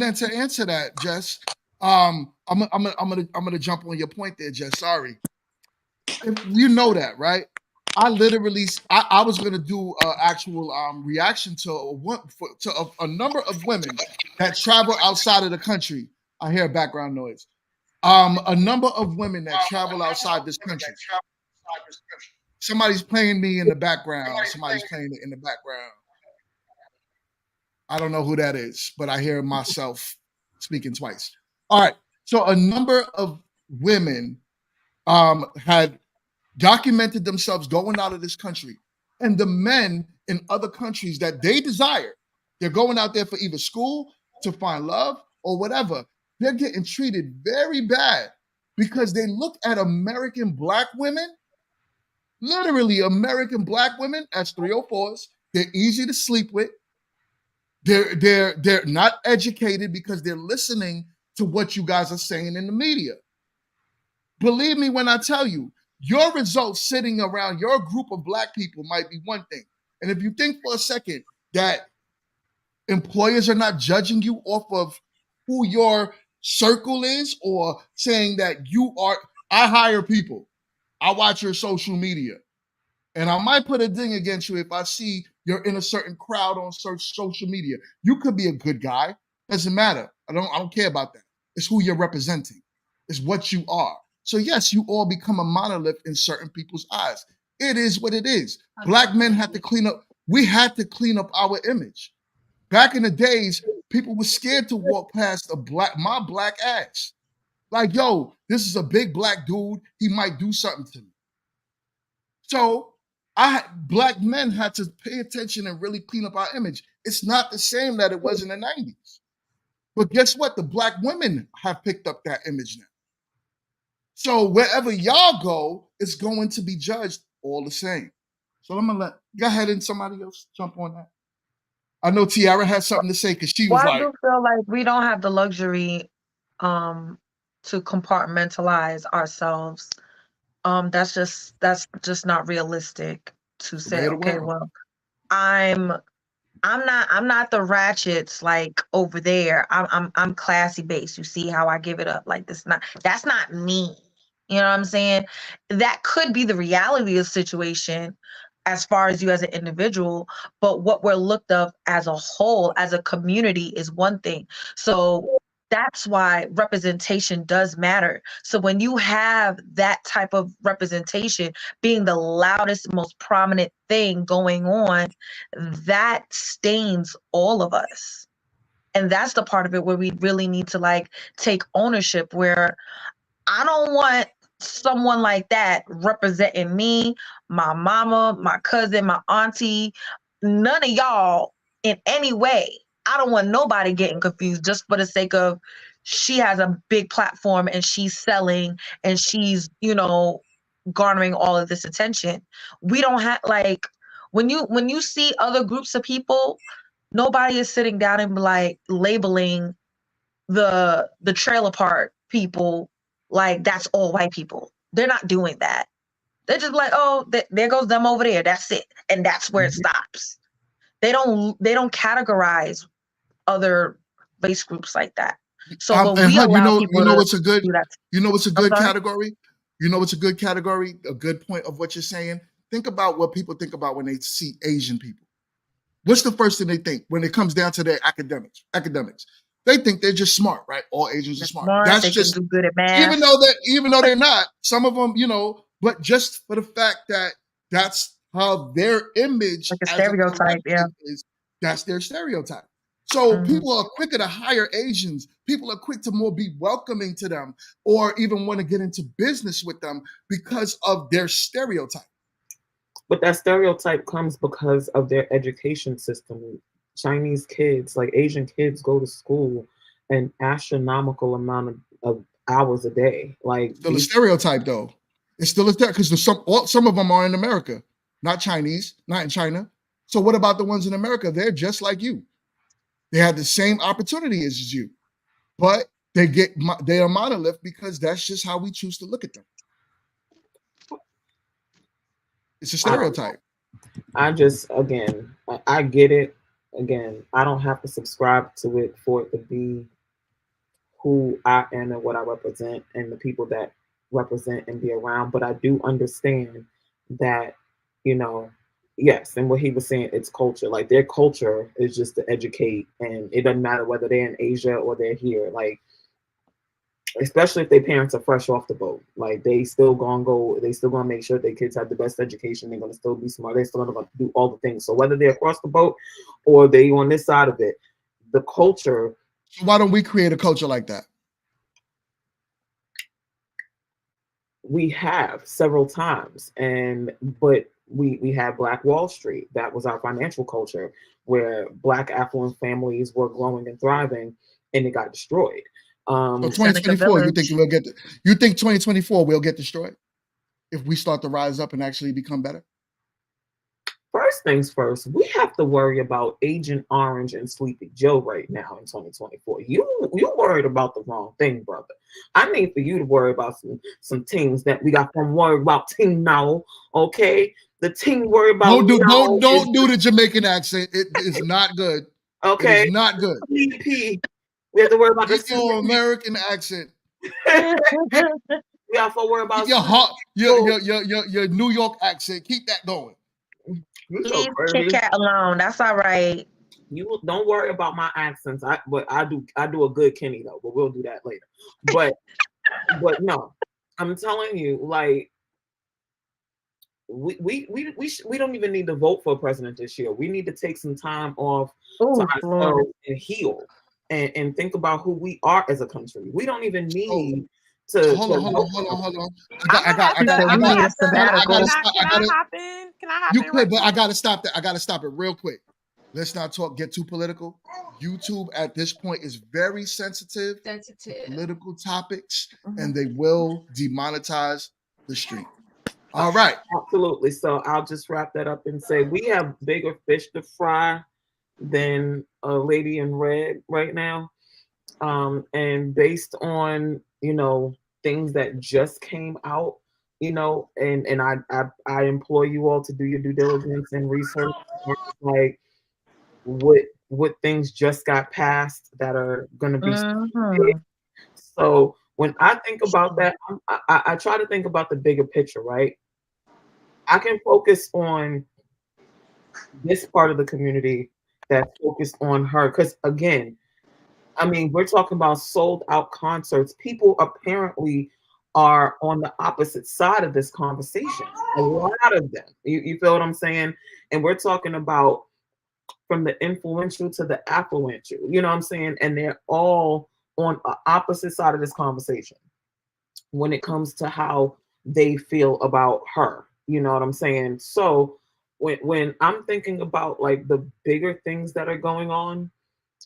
then to answer that, Jess, I'm gonna jump on your point there, Jess. Sorry. You know that, right? I literally, I was gonna do an actual reaction to a number of women that travel outside of the country. I hear background noise. A number of women that travel outside this country. Somebody's playing me in the background. Somebody's playing it in the background. I don't know who that is, but I hear myself speaking twice. All right. So a number of women had documented themselves going out of this country, and the men in other countries that they desire, they're going out there for either school, to find love, or whatever. They're getting treated very bad because they look at American Black women, literally American Black women, as 304s. They're easy to sleep with. They're not educated because they're listening to what you guys are saying in the media. Believe me when I tell you, your results sitting around your group of Black people might be one thing. And if you think for a second that employers are not judging you off of who your circle is, or saying that I hire people, I watch your social media, and I might put a ding against you if I see you're in a certain crowd on social media. You could be a good guy. Doesn't matter. I don't care about that. It's who you're representing. It's what you are. So yes, you all become a monolith in certain people's eyes. It is what it is. Black men had to clean up. We had to clean up our image. Back in the days, people were scared to walk past my black ass. Like, yo, this is a big Black dude. He might do something to me. So Black men had to pay attention and really clean up our image. It's not the same that it was in the 90s. But guess what? The Black women have picked up that image now. So wherever y'all go, it's going to be judged all the same. So I'm gonna go ahead and somebody else jump on that. I know Tiara had something to say because she was Well, I like, do feel like we don't have the luxury to compartmentalize ourselves. That's just not realistic to "It's the way say, of the okay, world." well, I'm I'm not the ratchets like over there. I'm classy based. You see how I give it up? Like that's not me. You know what I'm saying? That could be the reality of the situation as far as you as an individual, but what we're looked of as a whole, as a community is one thing. So that's why representation does matter. So when you have that type of representation being the loudest, most prominent thing going on, that stains all of us. And that's the part of it where we really need to like take ownership, where I don't want someone like that representing me, my mama, my cousin, my auntie, none of y'all in any way. I don't want nobody getting confused just for the sake of she has a big platform and she's selling and she's, garnering all of this attention. We don't have like when you see other groups of people, nobody is sitting down and like labeling the trailer park people like that's all white people. They're not doing that. They're just like, oh, there goes them over there. That's it, and that's where it stops. They don't categorize other race groups like that. So when And we Hud, allow people to what's a good, do that, what's a I'm good sorry. category? You know what's a good category? A good point of what you're saying. Think about what people think about when they see Asian people. What's the first thing they think when it comes down to their academics? They think they're just smart, right? All Asians are smart. Smart, That's they can just do good at even math. though they're not. Some of them, but just for the fact that that's how their image Like a as a stereotype, yeah. collective is. That's their stereotype. So Mhm. people are quicker to hire Asians. People are quick to more be welcoming to them, or even want to get into business with them because of their stereotype. But that stereotype comes because of their education system. Chinese kids, like Asian kids, go to school an astronomical amount of hours a day. Like Still a stereotype, though. It's still a stereotype because some of them are in America, not Chinese, not in China. So what about the ones in America? They're just like you. They have the same opportunity as you, but they are monolith because that's just how we choose to look at them. It's a stereotype. I just, again, I get it. Again, I don't have to subscribe to it for it to be who I am and what I represent and the people that represent and be around. But I do understand that, yes, and what he was saying, it's culture. Like their culture is just to educate, and it doesn't matter whether they're in Asia or they're here. Like, especially if their parents are fresh off the boat, like they still gonna make sure their kids have the best education. They're gonna still be smart. They're still gonna do all the things. So whether they're across the boat or they on this side of it, the culture. So why don't we create a culture like that? We have several times, but we had Black Wall Street. That was our financial culture, where Black affluent families were growing and thriving, and it got destroyed. So 2024, you think 2024 will get destroyed if we start to rise up and actually become better? First things first, we have to worry about Agent Orange and Sleepy Joe right now in 2024. You worried about the wrong thing, brother. I need for you to worry about some things that we got from worry about team now. Okay, the team worry about. Don't do the Jamaican accent. It is not good. Okay, it is not good. CP. We have to worry about your American accent. We have to worry about your New York accent. Keep that going. Leave Kit Kat alone. That's all right. You don't worry about my accents. I do a good Kenny though, but we'll do that later. But no, I'm telling you, like we don't even need to vote for a president this year. We need to take some time off to ourselves and heal and think about who we are as a country. We don't even need to hold on. I gotta hop in. You could, but I gotta stop that. I gotta stop it real quick. let's not get too political. YouTube at this point is very sensitive to political topics, and they will demonetize the stream. All right. Absolutely. So I'll just wrap that up and say we have bigger fish to fry than a lady in red right now. And based on, things that just came out, and I implore you all to do your due diligence and research, like what things just got passed that are going to be. So when I think about that, I try to think about the bigger picture, right? I can focus on this part of the community that's focused on her. Because again, I mean, we're talking about sold out concerts. People apparently are on the opposite side of this conversation. A lot of them. You feel what I'm saying? And we're talking about from the influential to the affluential. You know what I'm saying? And they're all on the opposite side of this conversation when it comes to how they feel about her. You know what I'm saying? So when I'm thinking about like the bigger things that are going on,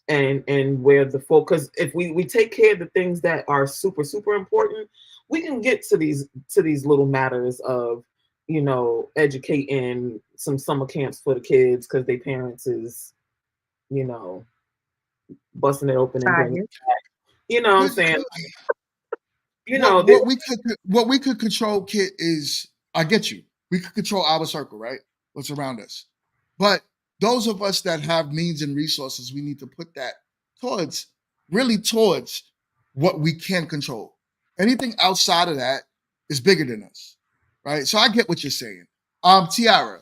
and where the focus, if we take care of the things that are super super important, we can get to these little matters of educating some summer camps for the kids because their parents is busting it open and bringing it back. You know what I'm saying? What we could control, Kit, is I get you. We could control our circle, right? What's around us. But those of us that have means and resources, we need to put that towards what we can control. Anything outside of that is bigger than us, right? So I get what you're saying. Tiara,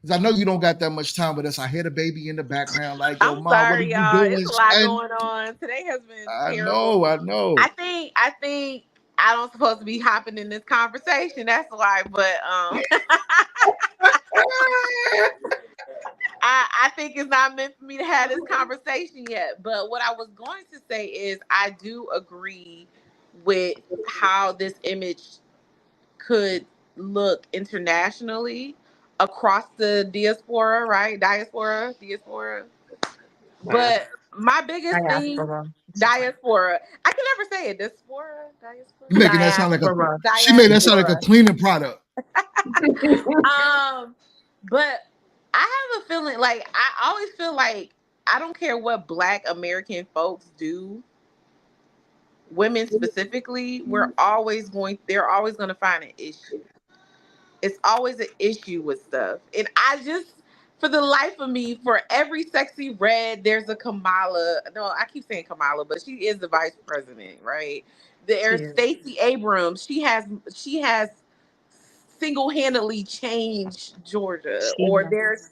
because I know you don't got that much time with us. I hear the baby in the background, like, yo, I'm Mom, sorry, what are you y'all. doing? It's a lot Son? going on. Today has been I terrible. know. I think I don't supposed to be hopping in this conversation. That's why. But I think it's not meant for me to have this conversation yet. But what I was going to say is I do agree with how this image could look internationally across the diaspora, right? Diaspora. But my biggest thing, diaspora. I can never say it. Diaspora. You're making that sound like she made that sound like a cleaning product. But I have a feeling like I always feel like I don't care what Black American folks do, women specifically, they're always going to find an issue. It's always an issue with stuff. And I just, for the life of me, for every sexy red, there's a Kamala. No, I keep saying Kamala, but she is the vice president, right? There's Stacey Abrams. She has single-handedly changed Georgia. Or there's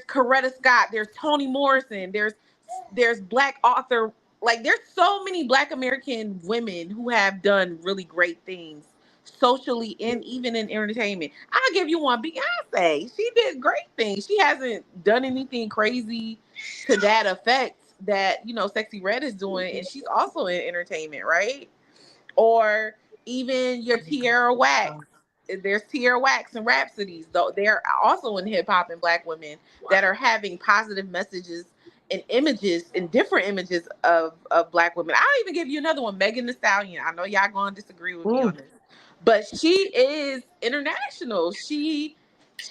Coretta Scott, there's Toni Morrison, there's Black author, like there's so many Black American women who have done really great things socially and even in entertainment. I'll give you one, Beyonce. She did great things. She hasn't done anything crazy to that effect that, Sexy Red is doing, and she's also in entertainment, right? Or even your Tierra Wax. There's Tierra Wax and Rhapsodies, though they're also in hip hop and Black women that are having positive messages and images and different images of Black women. I'll even give you another one, Megan Thee Stallion. I know y'all gonna disagree with me on this, but she is international. She's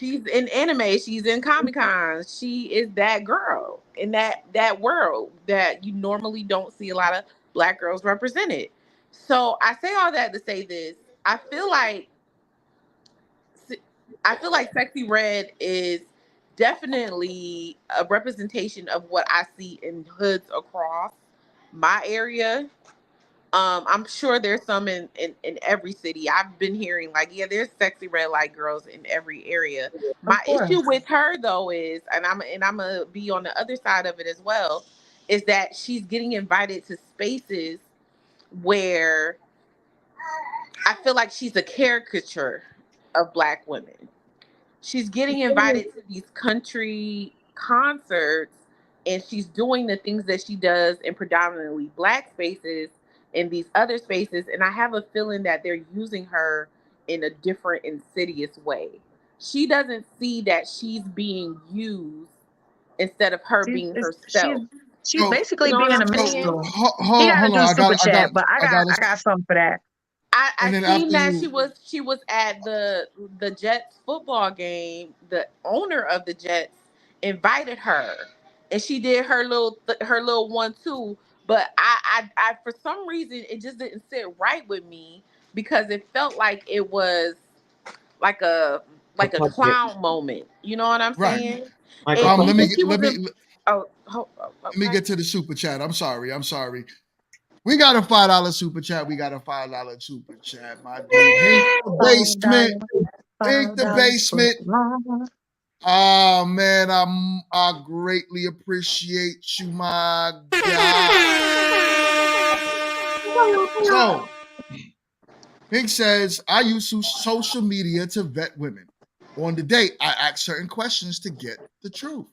in anime. She's in Comic Con. She is that girl in that world that you normally don't see a lot of Black girls represented. So I say all that to say this. I feel like Sexy Red is definitely a representation of what I see in hoods across my area. I'm sure there's some in every city. I've been hearing like, yeah, there's Sexy Red Light girls in every area. My issue with her though is, and I'm gonna be on the other side of it as well, is that she's getting invited to spaces where I feel like she's a caricature of Black women. She's getting invited to these country concerts, and she's doing the things that she does in predominantly Black spaces in these other spaces. And I have a feeling that they're using her in a different, insidious way. she doesn't see that she's being used instead of her being herself. She's basically You know being what a I'm saying? minstrel. Hold He on, gotta hold do on. super chat, but I got got something for that. I then seen after that you, she was at the Jets football game. The owner of the Jets invited her, and she did her little 1-2. But I for some reason it just didn't sit right with me because it felt like it was like a clown moment. You know what I'm right? saying? Like And Let even me she let was me in. Oh, let me get to the super chat. I'm sorry. We got a $5 super chat. We got a $5 super chat. My dude, Hank the basement. Hank the basement. Oh man, I greatly appreciate you, my guy. So Hank says, I use social media to vet women. On the date, I ask certain questions to get the truth.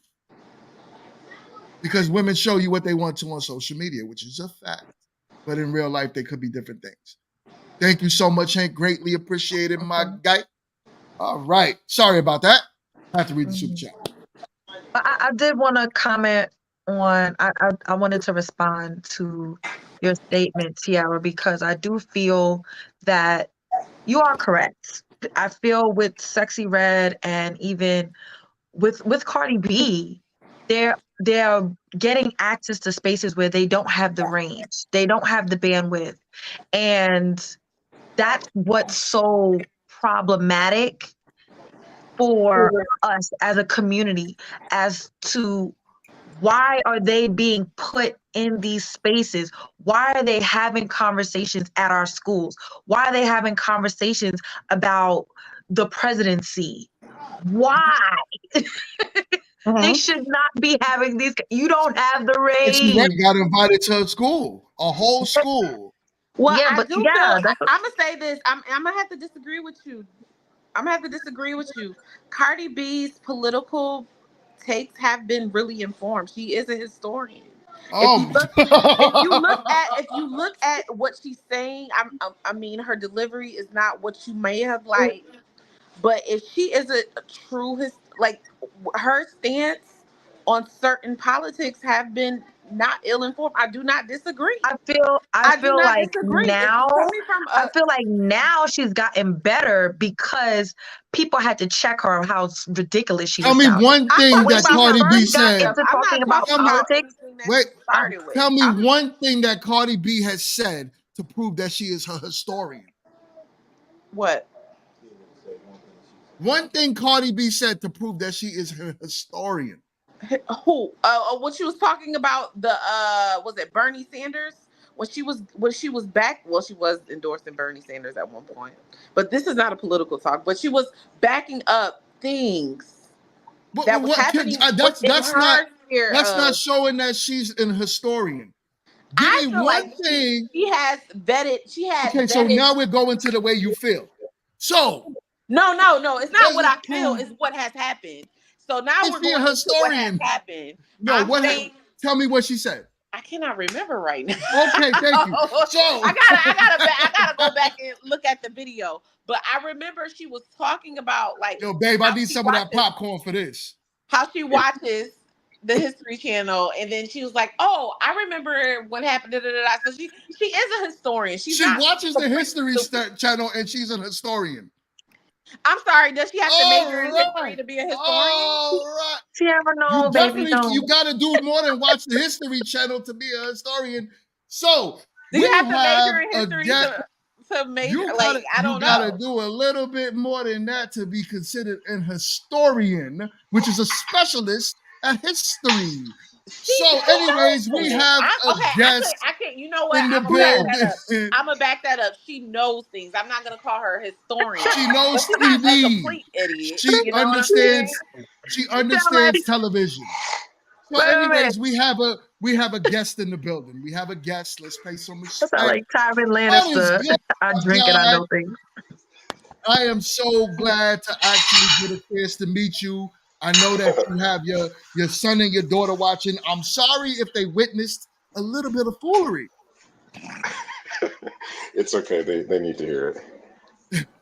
Because women show you what they want to on social media, which is a fact. But in real life, they could be different things. Thank you so much, Hank. Greatly appreciated, my guy. All right. Sorry about that. I have to read the super chat. I did want to comment on. I wanted to respond to your statement, Tiara, because I do feel that you are correct. I feel with Sexy Red and even with Cardi B, they're getting access to spaces where they don't have the range, they don't have the bandwidth, and that's what's so problematic for us as a community as to why are they being put in these spaces? Why are they having conversations at our schools? Why are they having conversations about the presidency? Why? They should not be having these. You don't have the Sexy Red range. got invited to a school, a whole school. Well, Yeah, I but do yeah, feel that's I'm gonna say this. I'm gonna have to disagree with you. I'm gonna have to disagree with you. Cardi B's political takes have been really informed. She is a historian. If you look, if you look at what she's saying, I mean, her delivery is not what you may have liked. But if she is a true her stance on certain politics have been not ill informed. I do not disagree. I Do feel not like disagree. If now you coming from I feel like now she's gotten better because people had to check her on how ridiculous she Tell was me sounding. one I'm thing But when that talking she about Cardi her B first got said. into I'm talking not about talking about politics, anything that Wait, she started with. tell me one thing that Cardi B has said to prove that she is a historian. What? One thing Cardi B said to prove that she is a historian. Who? What she was talking about? The was it Bernie Sanders? When she was back, well, she was endorsing Bernie Sanders at one point. But this is not a political talk. But she was backing up things that was happening That's not showing that she's an historian. Give I me feel one like thing. she has vetted. Okay, so now we're going to the way you feel. So no. It's not what I feel. Prove, It's what has happened. So now we're she a going into what has historian? happened. No, tell me what she said. I cannot remember right now. Okay, thank you. So I gotta go back and look at the video. But I remember she was talking about yo, babe, I need some of that popcorn for this. How she watches the History Channel, and then she was like, "Oh, I remember what happened." So she is a historian. She watches the History Channel, and she's an historian. I'm sorry. Does she have to major in history to be a historian? All right. She ever know, baby? No. You got to do more than watch the History Channel to be a historian. So do you have to major in history to major? I don't know. You got to do a little bit more than that to be considered an historian, which is a specialist at history. So, anyways, we have a guest. I can't. You know what? I'm gonna back that up. She knows things. I'm not gonna call her a historian. She knows she's TV. not a complete idiot. She understands. She understands television. So, anyways, we have a guest in the building. We have a guest. Let's pay some respect. Sound like Tywin Lannister. I drink and I know things. I am so glad to actually get a chance to meet you. I know that you have your son and your daughter watching. I'm sorry if they witnessed a little bit of foolery. It's okay. They need to hear it.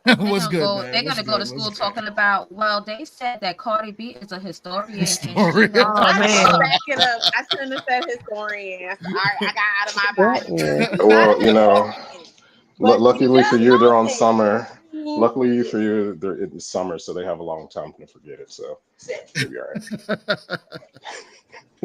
What's good, man? They're What's gonna go good? to What's school good? talking about. Well, they said that Cardi B is a historian and she Historian. knows. Oh I need to man. back it up. I shouldn't have said historian. All right, I got out of my That body. is She's not a Well, you know, historian, but she luckily for does you, they're know on summer. things. Luckily for you, it's summer, so they have a long time to forget it. So you'll be all right.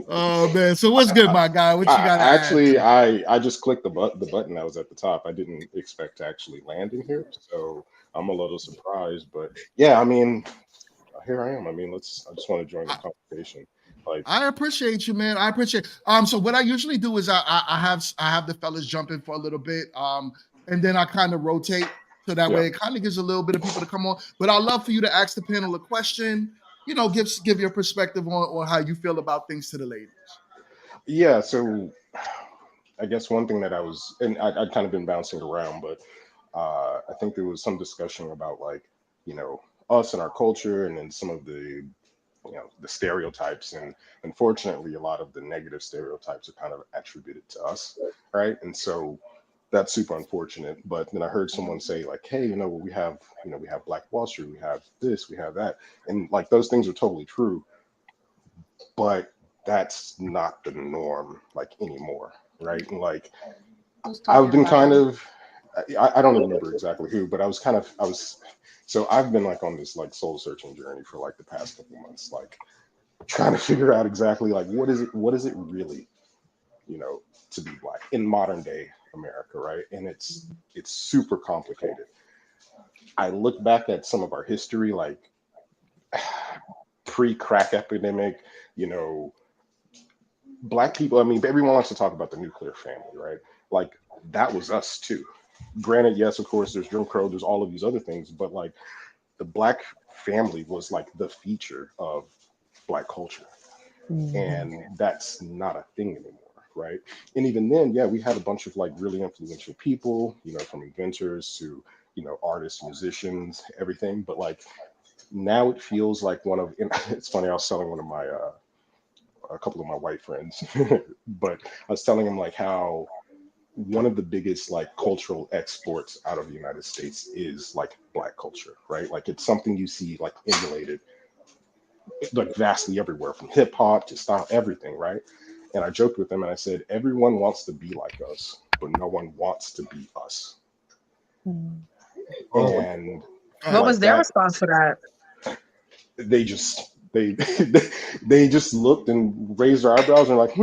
Oh man, so what's good, my guy? What you got to Actually, add? I just clicked the button that was at the top. I didn't expect to actually land in here, so I'm a little surprised. But yeah, I mean, here I am. I mean, I just want to join the conversation. Like, I appreciate you, man. I appreciate. So what I usually do is I have the fellas jump in for a little bit, and then I kind of rotate so that way it kind of gives a little bit of people to come on. But I'd love for you to ask the panel a question. You know, give your perspective on how you feel about things to the ladies. yeah. So I guess one thing that I'd kind of been bouncing around, but I think there was some discussion about like, you know, us and our culture, and then some of the, you know, the stereotypes, and unfortunately a lot of the negative stereotypes are kind of attributed to us, right? And so that's super unfortunate. But then I heard someone say like, hey, you know, we have Black Wall Street, we have this, we have that, and like those things are totally true, but that's not the norm like anymore, right? And like Who's I've talking been about kind it? of, I don't remember exactly who, but so I've been like on this like soul searching journey for like the past couple months, like trying to figure out exactly like what is it really, you know, to be Black in modern day America, right? And it's super complicated. I look back at some of our history, like pre-crack epidemic, you know, Black people. I mean, everyone wants to talk about the nuclear family, right? Like that was us too. Granted, yes, of course, there's Jim Crow, there's all of these other things, but like the Black family was like the feature of Black culture, and that's not a thing anymore, right? And even then, yeah, we had a bunch of like really influential people, you know, from inventors to, you know, artists, musicians, everything. But like now it feels like it's funny, I was telling one of my a couple of my white friends, but I was telling him like how one of the biggest like cultural exports out of the United States is like Black culture, right? Like it's something you see like emulated like vastly everywhere, from hip hop to style, everything, right? And I joked with them and I said, everyone wants to be like us, but no one wants to be us. And What like was their that, response for that? they just they just looked and raised their eyebrows and were like,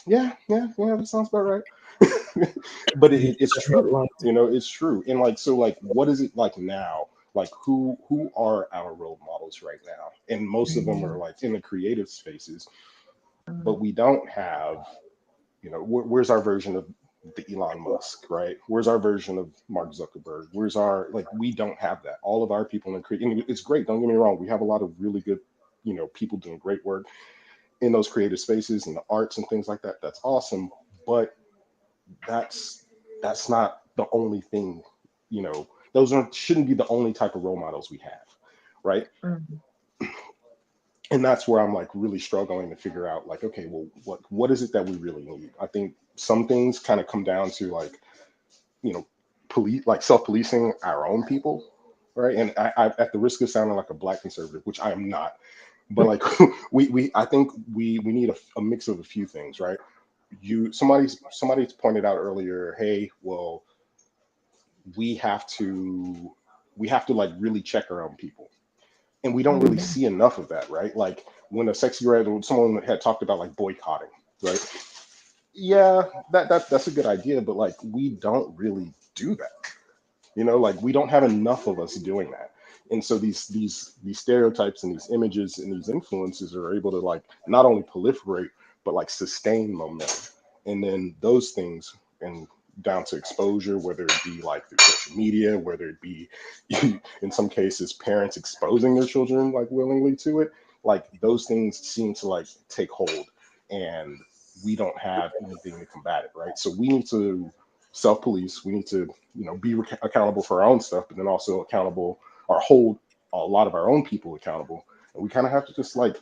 yeah, that sounds about right. But it's true, you know, it's true. And like, so like, what is it like now? Like who are our role models right now? And most of them are like in the creative spaces, but we don't have, you know, where's our version of the Elon Musk, right? Where's our version of Mark Zuckerberg? Where's our, like, we don't have that. All of our people in creative, it's great, don't get me wrong, we have a lot of really good, you know, people doing great work in those creative spaces and the arts and things like that. That's awesome, but that's not the only thing, you know, shouldn't be the only type of role models we have, right? Mhm. And that's where I'm like really struggling to figure out like, okay, well, what is it that we really need? I think some things kind of come down to like, you know, self-policing our own people, right? And I at the risk of sounding like a Black conservative, which I am not, but like I think we need a mix of a few things, right? Somebody's pointed out earlier, hey, well, we have to like really check our own people, and we don't really see enough of that, right? Like when someone had talked about like boycotting, right? Yeah, that's a good idea, but like we don't really do that, you know, like we don't have enough of us doing that. And so these stereotypes and these images and these influences are able to like not only proliferate but like sustain momentum. And then those things, and down to exposure, whether it be like through social media, whether it be in some cases parents exposing their children like willingly to it, like those things seem to like take hold, and we don't have anything to combat it, right? So we need to self-police. We need to, you know, be accountable for our own stuff, but then also accountable or hold a lot of our own people accountable. And we kind of have to just like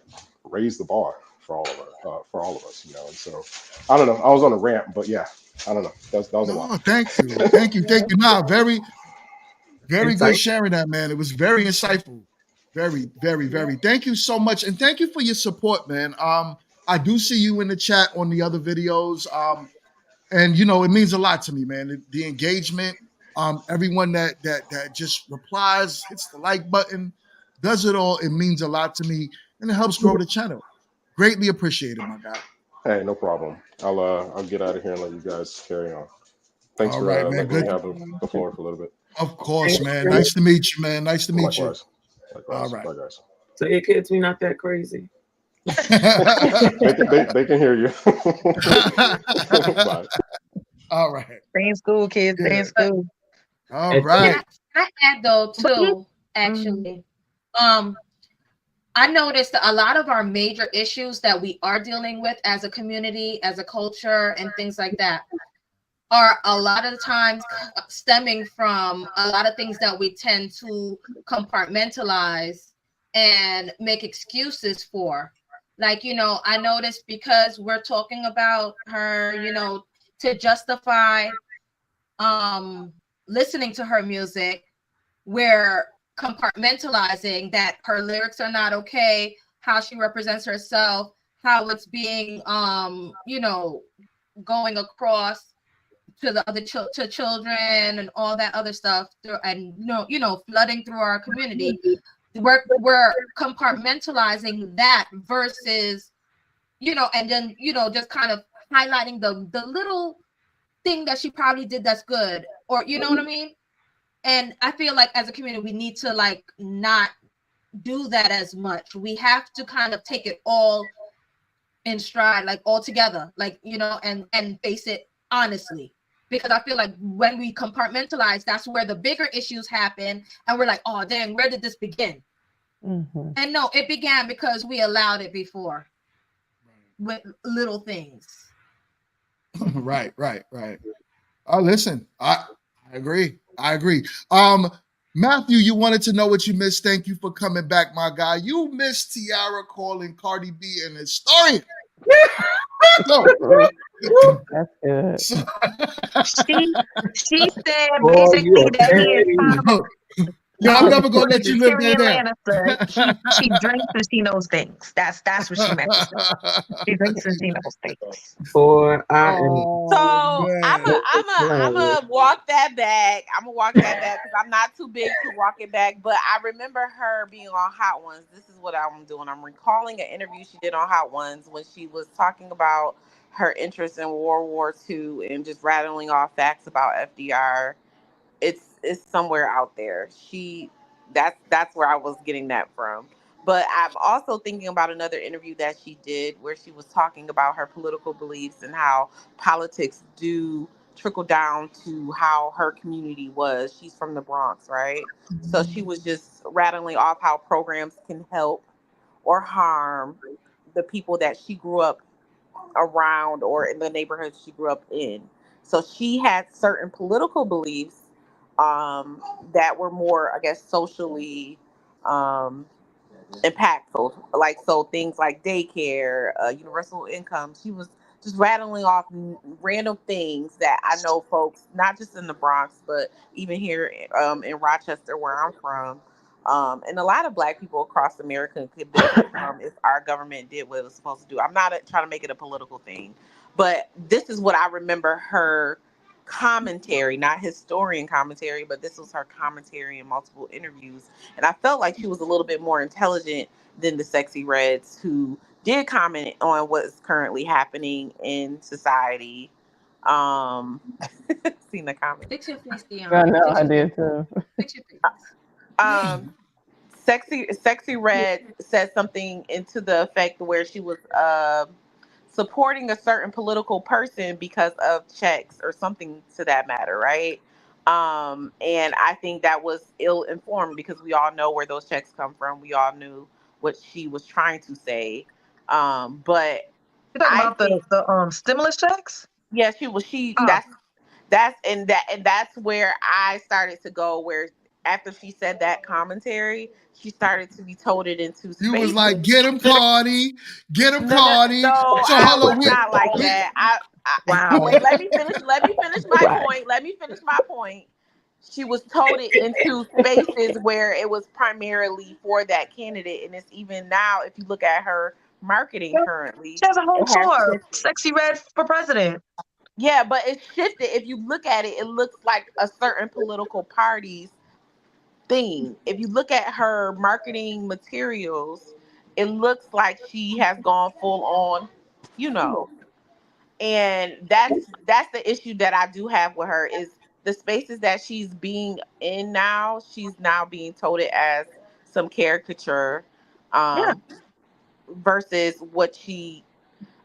raise the bar for all of us, you know. And so I don't know. I was on a rant, but yeah, I don't know. That was a lot. No, thank you. Nah, very, Very good Insight. sharing that, man. It was very insightful. Very, very, very. Thank you so much. And thank you for your support, man. I do see you in the chat on the other videos. And you know, it means a lot to me, man. The engagement, everyone that just replies, hits the like button, does it all. It means a lot to me, and it helps grow the channel. Greatly appreciated, my guy. Hey, no problem. I'll get out of here and let you guys carry on. Thanks All for right, man. letting Good. me have the floor for a little bit. Of course, man. Nice to meet you, man. Nice to meet you. Likewise. All right. Bye, guys. So your kids, we not that crazy. They can hear you. Bye. All right. Stay in school, kids. Stay in school. All right. Can I add though too? Actually, I noticed a lot of our major issues that we are dealing with as a community, as a culture, and things like that are a lot of the times stemming from a lot of things that we tend to compartmentalize and make excuses for. Like, you know, I noticed because we're talking about her, you know, to justify listening to her music, we're compartmentalizing that her lyrics are not okay, how she represents herself, how it's being you know, going across to the other to children and all that other stuff, and you know, flooding through our community. We're compartmentalizing that versus, you know, and then, you know, just kind of highlighting the little thing that she probably did that's good, or you know what I mean. And I feel like as a community, we need to like not do that as much. We have to kind of take it all in stride, like all together, like, you know, and face it honestly. Because I feel like when we compartmentalize, that's where the bigger issues happen. And we're like, oh, dang, where did this begin? Mm-hmm. And no, it began because we allowed it before with little things. Right. Listen, I agree. Matthew, you wanted to know what you missed. Thank you for coming back, my guy. You missed Tiara calling Cardi B an historian. That's good. She said basically that he is I'm never gonna let you live Tyrion there. Lannister. She drinks and she knows things. That's what she meant to say. She drinks and she knows things. Boy, So I'm gonna walk that back. I'm gonna walk that back because I'm not too big to walk it back. But I remember her being on Hot Ones. This is what I'm doing. I'm recalling an interview she did on Hot Ones when she was talking about her interest in World War II and just rattling off facts about FDR. It's somewhere out there. That's where I was getting that from. But I'm also thinking about another interview that she did where she was talking about her political beliefs and how politics do trickle down to how her community was. She's from the Bronx, right? So she was just rattling off how programs can help or harm the people that she grew up around or in the neighborhood she grew up in. So she had certain political beliefs that were more, I guess, socially impactful. Like, so things like daycare, universal income. She was just rattling off random things that I know folks, not just in the Bronx, but even here in Rochester, where I'm from, and a lot of Black people across America could benefit from if our government did what it was supposed to do. I'm not trying to make it a political thing, but this is what I remember her commentary, not historian commentary, but this was her commentary in multiple interviews. And I felt like she was a little bit more intelligent than the Sexy Reds, who did comment on what's currently happening in society. Seen the comment. Fix your face, Dion. I know, I did too. Fix your face. Sexy Red said something into the effect where she was supporting a certain political person because of checks or something to that matter, right? And I think that was ill-informed because we all know where those checks come from. We all knew what she was trying to say. But You talking about the stimulus checks? yeah, that's where I started to go, where after she said that commentary, she started to be toted into space. You was like, get him, Cardi. Get him, Cardi. No, so I was not like that. Wow. Wait, let me finish my point. she was toted into spaces where it was primarily for that candidate, and it's even now if you look at her marketing currently, She has a whole it has tour. shifted. Sexy Red for president. Yeah, but it's shifted. If you look at it, it looks like a certain political party's thing. If you look at her marketing materials, it looks like she has gone full on, you know. And that's the issue that I do have with her is the spaces that she's being in now. She's now being touted as some caricature, Yeah. um, versus what she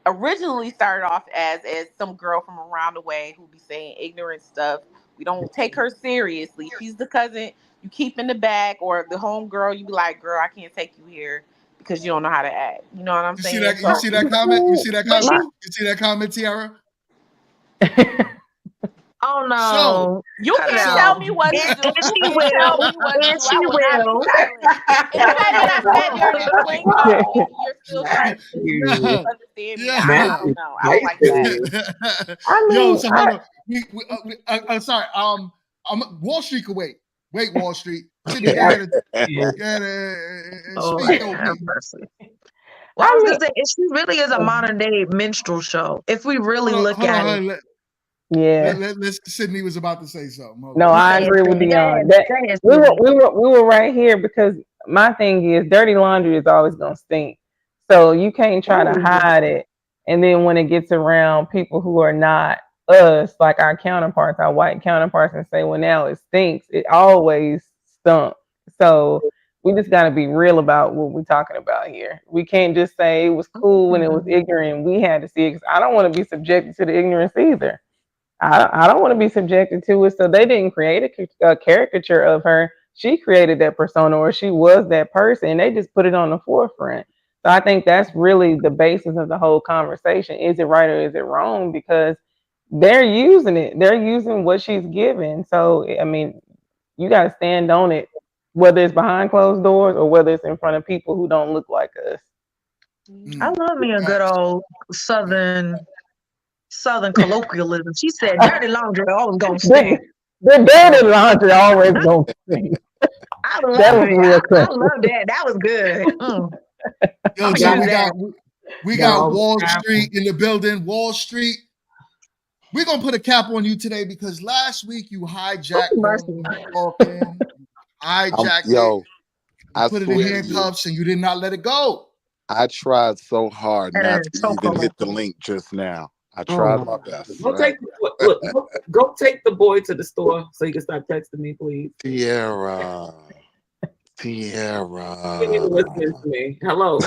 originally started off as some girl from around the way who be saying ignorant stuff. We don't take her seriously. She's the cousin you keep in the back, or the home girl. You be like, girl, I can't take you here because you don't know how to act. You know what I'm You see saying? that? You see that comment? You see that But she, comment? You see that comment, Tiara? oh So, no, You cut it can't so out. tell me what to And, do. and You she can't tell will. me what to And do. she I will not be will. silent. And the fact that I sat there and explained it all to you, you're still trying to yeah, misunderstand me. yeah. I don't know. I don't like that. I Yo, mean, so hold on. Sorry. Wall Street could wait. Wait, Wall Street. Sydney, go ahead and Oh, speak on have me. mercy. Well, I I was mean, gonna say, she really is a modern day minstrel show. If we really Hold on, look hold at on. it. yeah. Sydney was about to say something. Hold No, on. Go I ahead, agree with Sydney. Go Dion. ahead. That Go ahead, we were Sydney. we were right here because my thing is dirty laundry is always gonna stink. So you can't try to Ooh. hide it. And then when it gets around people who are not us, like our counterparts, our white counterparts, and say, well, now it stinks, it always stunk. So we just gotta be real about what we're talking about here. We can't just say it was cool when it was ignorant. We had to see it 'cause I don't want to be subjected to the ignorance either. I don't want to be subjected to it. So they didn't create a caricature of her. She created that persona, or she was that person. They just put it on the forefront. So I think that's really the basis of the whole conversation. Is it right or is it wrong? Because they're using it. They're using what she's given. So I mean, you got to stand on it, whether it's behind closed doors or whether it's in front of people who don't look like us. I love me a good Facts. old Southern colloquialism. She said, "Dirty laundry always gonna stink." The dirty laundry always gonna stink. I That love was it. real I clever. love that. That was good. Yo, I'm so gonna use we that. got No, Wall Street in the building. Wall Street. We're gonna put a cap on you today because last week you hijacked Mercy. when we were talking, hijacked it, Yo, I put it in swear to you, handcuffs, and you did not let it go. I tried so hard not That to is so even hit the colloquial. link just now. I oh tried my my God. best, Go right? take go take the boy to the store so you can stop texting me, please. Tiara, You ain't Tiara. even listening to me. Hello.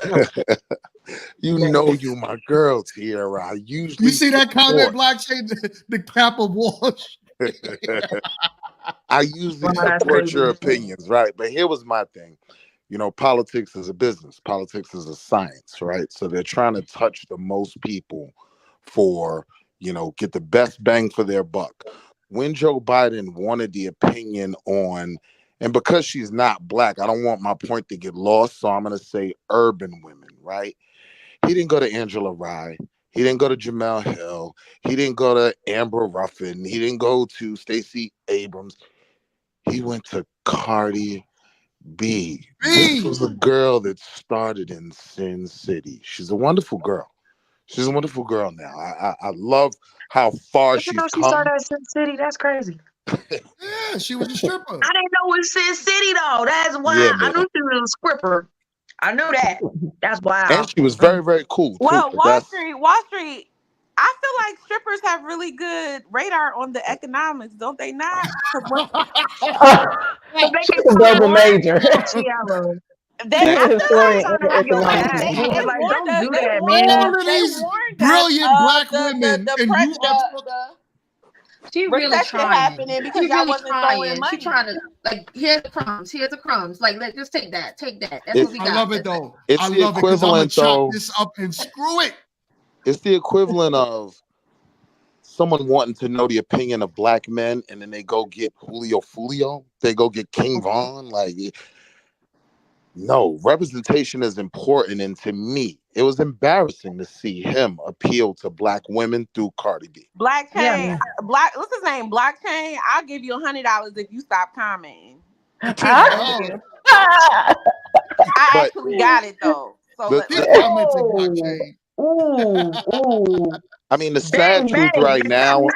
You know you my girl, Tiara. I You usually see that comment, support. Black Shade? The cap of Wall Street. I usually Wow, that's support crazy. your opinions, right? But here was my thing. You know, politics is a business. Politics is a science, right? So they're trying to touch the most people for, get the best bang for their buck. When Joe Biden wanted the opinion on, and because she's not black, I don't want my point to get lost. So I'm going to say urban women, right? He didn't go to Angela Rye. He didn't go to Jamel Hill. He didn't go to Amber Ruffin. He didn't go to Stacey Abrams. He went to Cardi B. This was a girl that started in Sin City. She's a wonderful girl. She's a wonderful girl now. I love how far I didn't she's know she come. started at Sin City. That's crazy. Yeah, she was a stripper. I didn't know it was Sin City though. That's Yeah, why I man. knew she was a scripper. I knew that. That's And wild. she was very, very cool too. Well, But that's Wall Street. I feel like strippers have really good radar on the economics, don't they not? Because when But they She's can a probably double warn major. Cielo. they, She's I a feel I'm historian like trying and to an give your economics ass. they Yeah, major. like warned don't us. do that, man. All of They these warned us brilliant black the women, the and pre, you are talking. the She really recession trying. happening because She y'all really wasn't throwing in trying. She money. trying to like here's the crumbs. Here's the crumbs. Like just take that. Take that. That's what it's we I got. love it though. I it's the love it because I'm gonna equivalent chop though. this up and screw it. It's the equivalent of someone wanting to know the opinion of black men, and then they go get Julio Fulio. They go get King Von. Like No, representation is important, and to me, it was embarrassing to see him appeal to black women through Cardi B. Yeah. Blockchain, black. What's his name? Blockchain. I'll give you $100 if you stop commenting. Oh, I But actually got it though. So the, keep the commenting, Oh, blockchain. ooh. I mean, the sad Bang, truth bang. right now,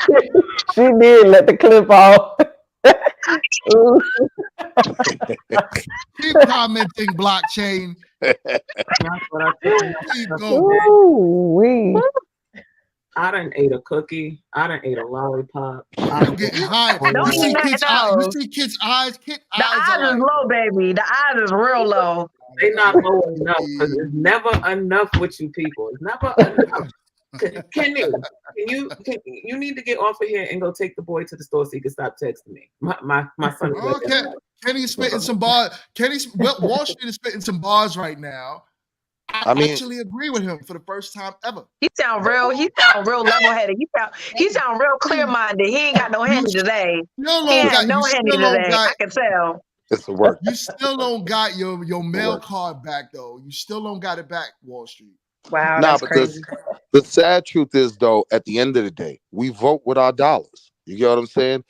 She did let the clip off. Ooh. Keep commenting, blockchain. That's what I took Keep enough going. today. Ooh-wee. I done ate a cookie. I done ate a lollipop. I You done getting high. Don't You eat see nothing kids' eyes. You else. see kids' eyes. Kid The eyes are eyes is like. low, baby. The eyes is real low. They not low enough because it's never enough with you people. It's never enough. Kenny, you need to get off of here and go take the boy to the store so he can stop texting me. My son is like Okay, that. Kenny's spitting some bars. Wall Street is spitting some bars right now. I I mean, actually agree with him for the first time ever. He sound real level headed. He sound real clear minded. He ain't got no You handy today. still He don't had got. no You handy still don't today. I got. can tell. it's a work. You still don't got your mail work. card back though. You still don't got it back, Wall Street. Wow, Nah, that's but crazy. the sad truth is, though, at the end of the day, we vote with our dollars. You get what I'm saying?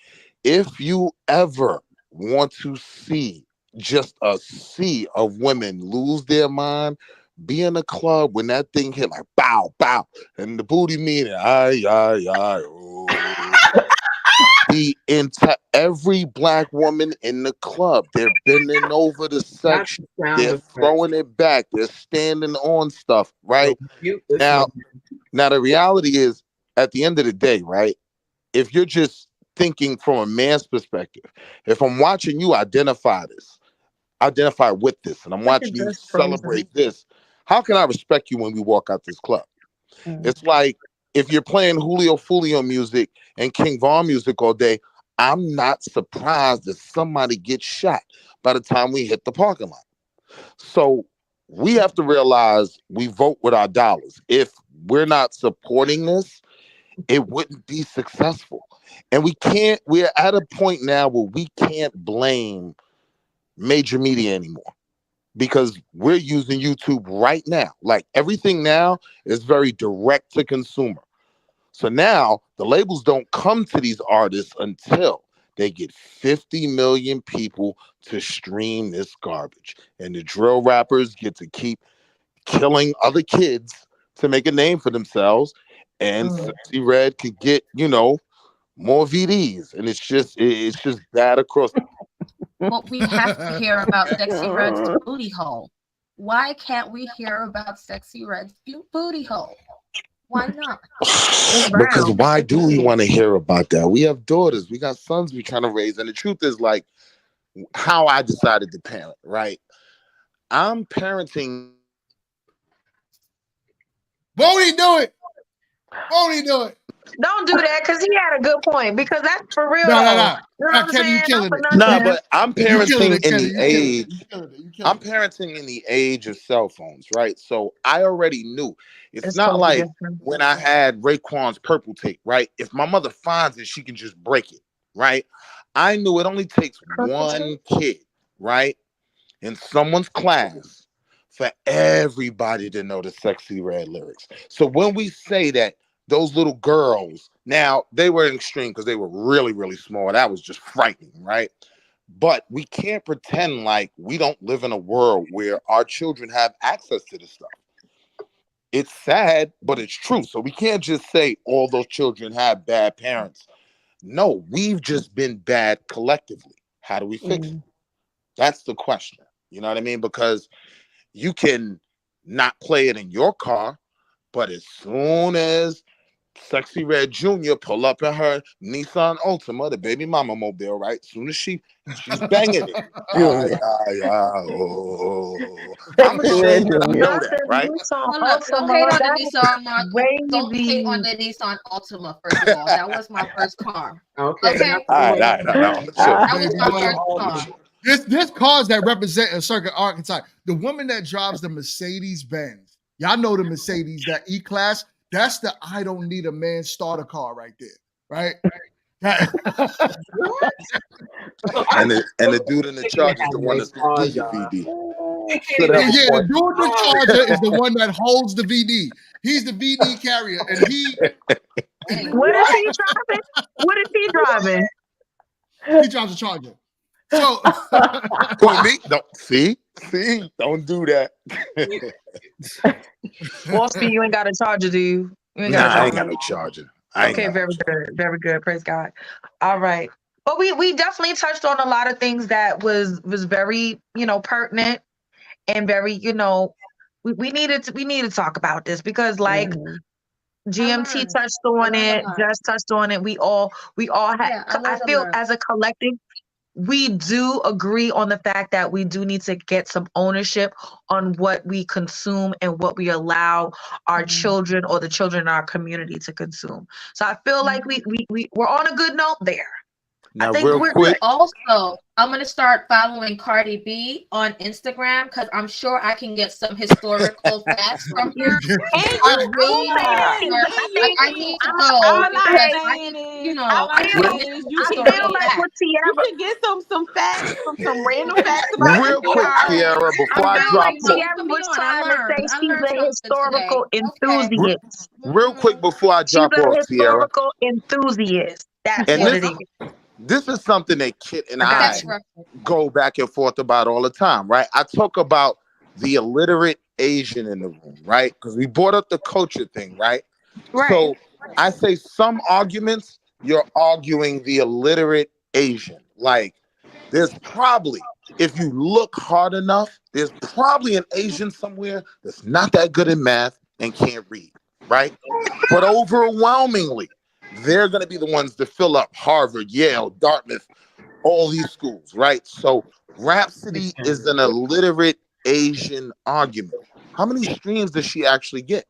If you ever want to see just a sea of women lose their mind, be in a club when that thing hit like bow, bow, and the booty meaning, ay, ay, ay, oh. Be into every black woman in the club. They're bending over the That's section. the sound They're effect. throwing it back. They're standing on stuff, right? Mute this Now, one. now the reality is, at the end of the day, right? If you're just thinking from a man's perspective, if I'm watching you identify with this, and I'm Look at watching you this frozen. celebrate this, how can I respect you when we walk out this club? Mm. It's like if you're playing Julio Fulio music and King Von music all day, I'm not surprised if somebody gets shot by the time we hit the parking lot. So we have to realize we vote with our dollars. If we're not supporting this, it wouldn't be successful. And we're at a point now where we can't blame major media anymore because we're using YouTube right now. Like everything now is very direct to consumer. So now the labels don't come to these artists until they get 50 million people to stream this garbage. And the drill rappers get to keep killing other kids to make a name for themselves. And Sexy Red could get, more VDs. And it's just bad across. But we have to hear about Sexy Red's booty hole. Why can't we hear about Sexy Red's booty hole? Why not? Because why do we want to hear about that? We have daughters, we got sons we're trying to raise. And the truth is, like, how I decided to parent, right? I'm parenting. Won't he do it? Won't he do it? Don't do that because he had a good point. Because that's for real. No. You know what I'm Kenny, you saying? killing Not it. for Nah, nothing. but I'm You killing parenting it, in Kenny. the age. You killing it. I'm parenting in the age of cell phones, right? So I already knew. It's not totally like different. when I had Raekwon's purple tape, right? If my mother finds it, she can just break it, right? I knew it only takes one kid, right, in someone's class for everybody to know the Sexy Red lyrics. So when we say that those little girls, now they were extreme because they were really, really small. That was just frightening, right? But we can't pretend like we don't live in a world where our children have access to this stuff. It's sad, but it's true. So we can't just say all those children have bad parents. No, we've just been bad collectively. How do we fix it? That's the question. You know what I mean? Because you can not play it in your car, but as soon as Sexy Red Jr. pull up in her Nissan Altima, the baby mama mobile, right? As soon as she's banging it. I'm ashamed that I know that, right? Don't hate on the Nissan. Don't hate on the Nissan Altima. First of all, that was my first car. Okay. All right. That was my first car. This cars that represent a certain archetype. The woman that drives the Mercedes Benz. Y'all know the Mercedes, that E-Class. That's the I don't need a man starter car right there, right? And the dude in the charge is the one that's gonna give you VD. So that Yeah, the point. dude in the charger is the one that holds the VD. He's the VD carrier, and he What is he driving? What is he driving? drives a charger. So Who, me? Don't see, don't do that. Wolfie, you ain't got a charger, do you? You ain't got a Nah, I charger. ain't got no charger. Okay, very good. Very good. Praise God. All right. But we definitely touched on a lot of things that was very, pertinent and very, we needed to talk about this because like GMT touched on it, just touched on it. We all had Yeah, I I learned a feel lot. as a collective, we do agree on the fact that we do need to get some ownership on what we consume and what we allow our children or the children in our community to consume. So I feel like we're on a good note there. Now, I think real we're quick, Also, I'm gonna start following Cardi B on Instagram because I'm sure I can get some historical facts from her. And I really I need to know all I'm because saying is, I need to get I feel historical like facts. what you Tiara, can get some facts from some random facts about real quick, NPR. Tiara, before I feel drop like off, Tiara was Come on, trying to say I she's learned a something today. historical Okay. enthusiast. real quick before I She's drop a off, Tiara, historical enthusiast. That's and what this it is. this is something that Kit and I got I you. go back and forth about all the time, right? I talk about the illiterate Asian in the room, right? Because we brought up the culture thing, right? Right. So I say some arguments, you're arguing the illiterate Asian. Like, there's probably, if you look hard enough, there's probably an Asian somewhere that's not that good in math and can't read, right? But overwhelmingly, they're going to be the ones to fill up Harvard, Yale, Dartmouth, all these schools, right? So Rhapsody is an illiterate Asian argument. How many streams does she actually get?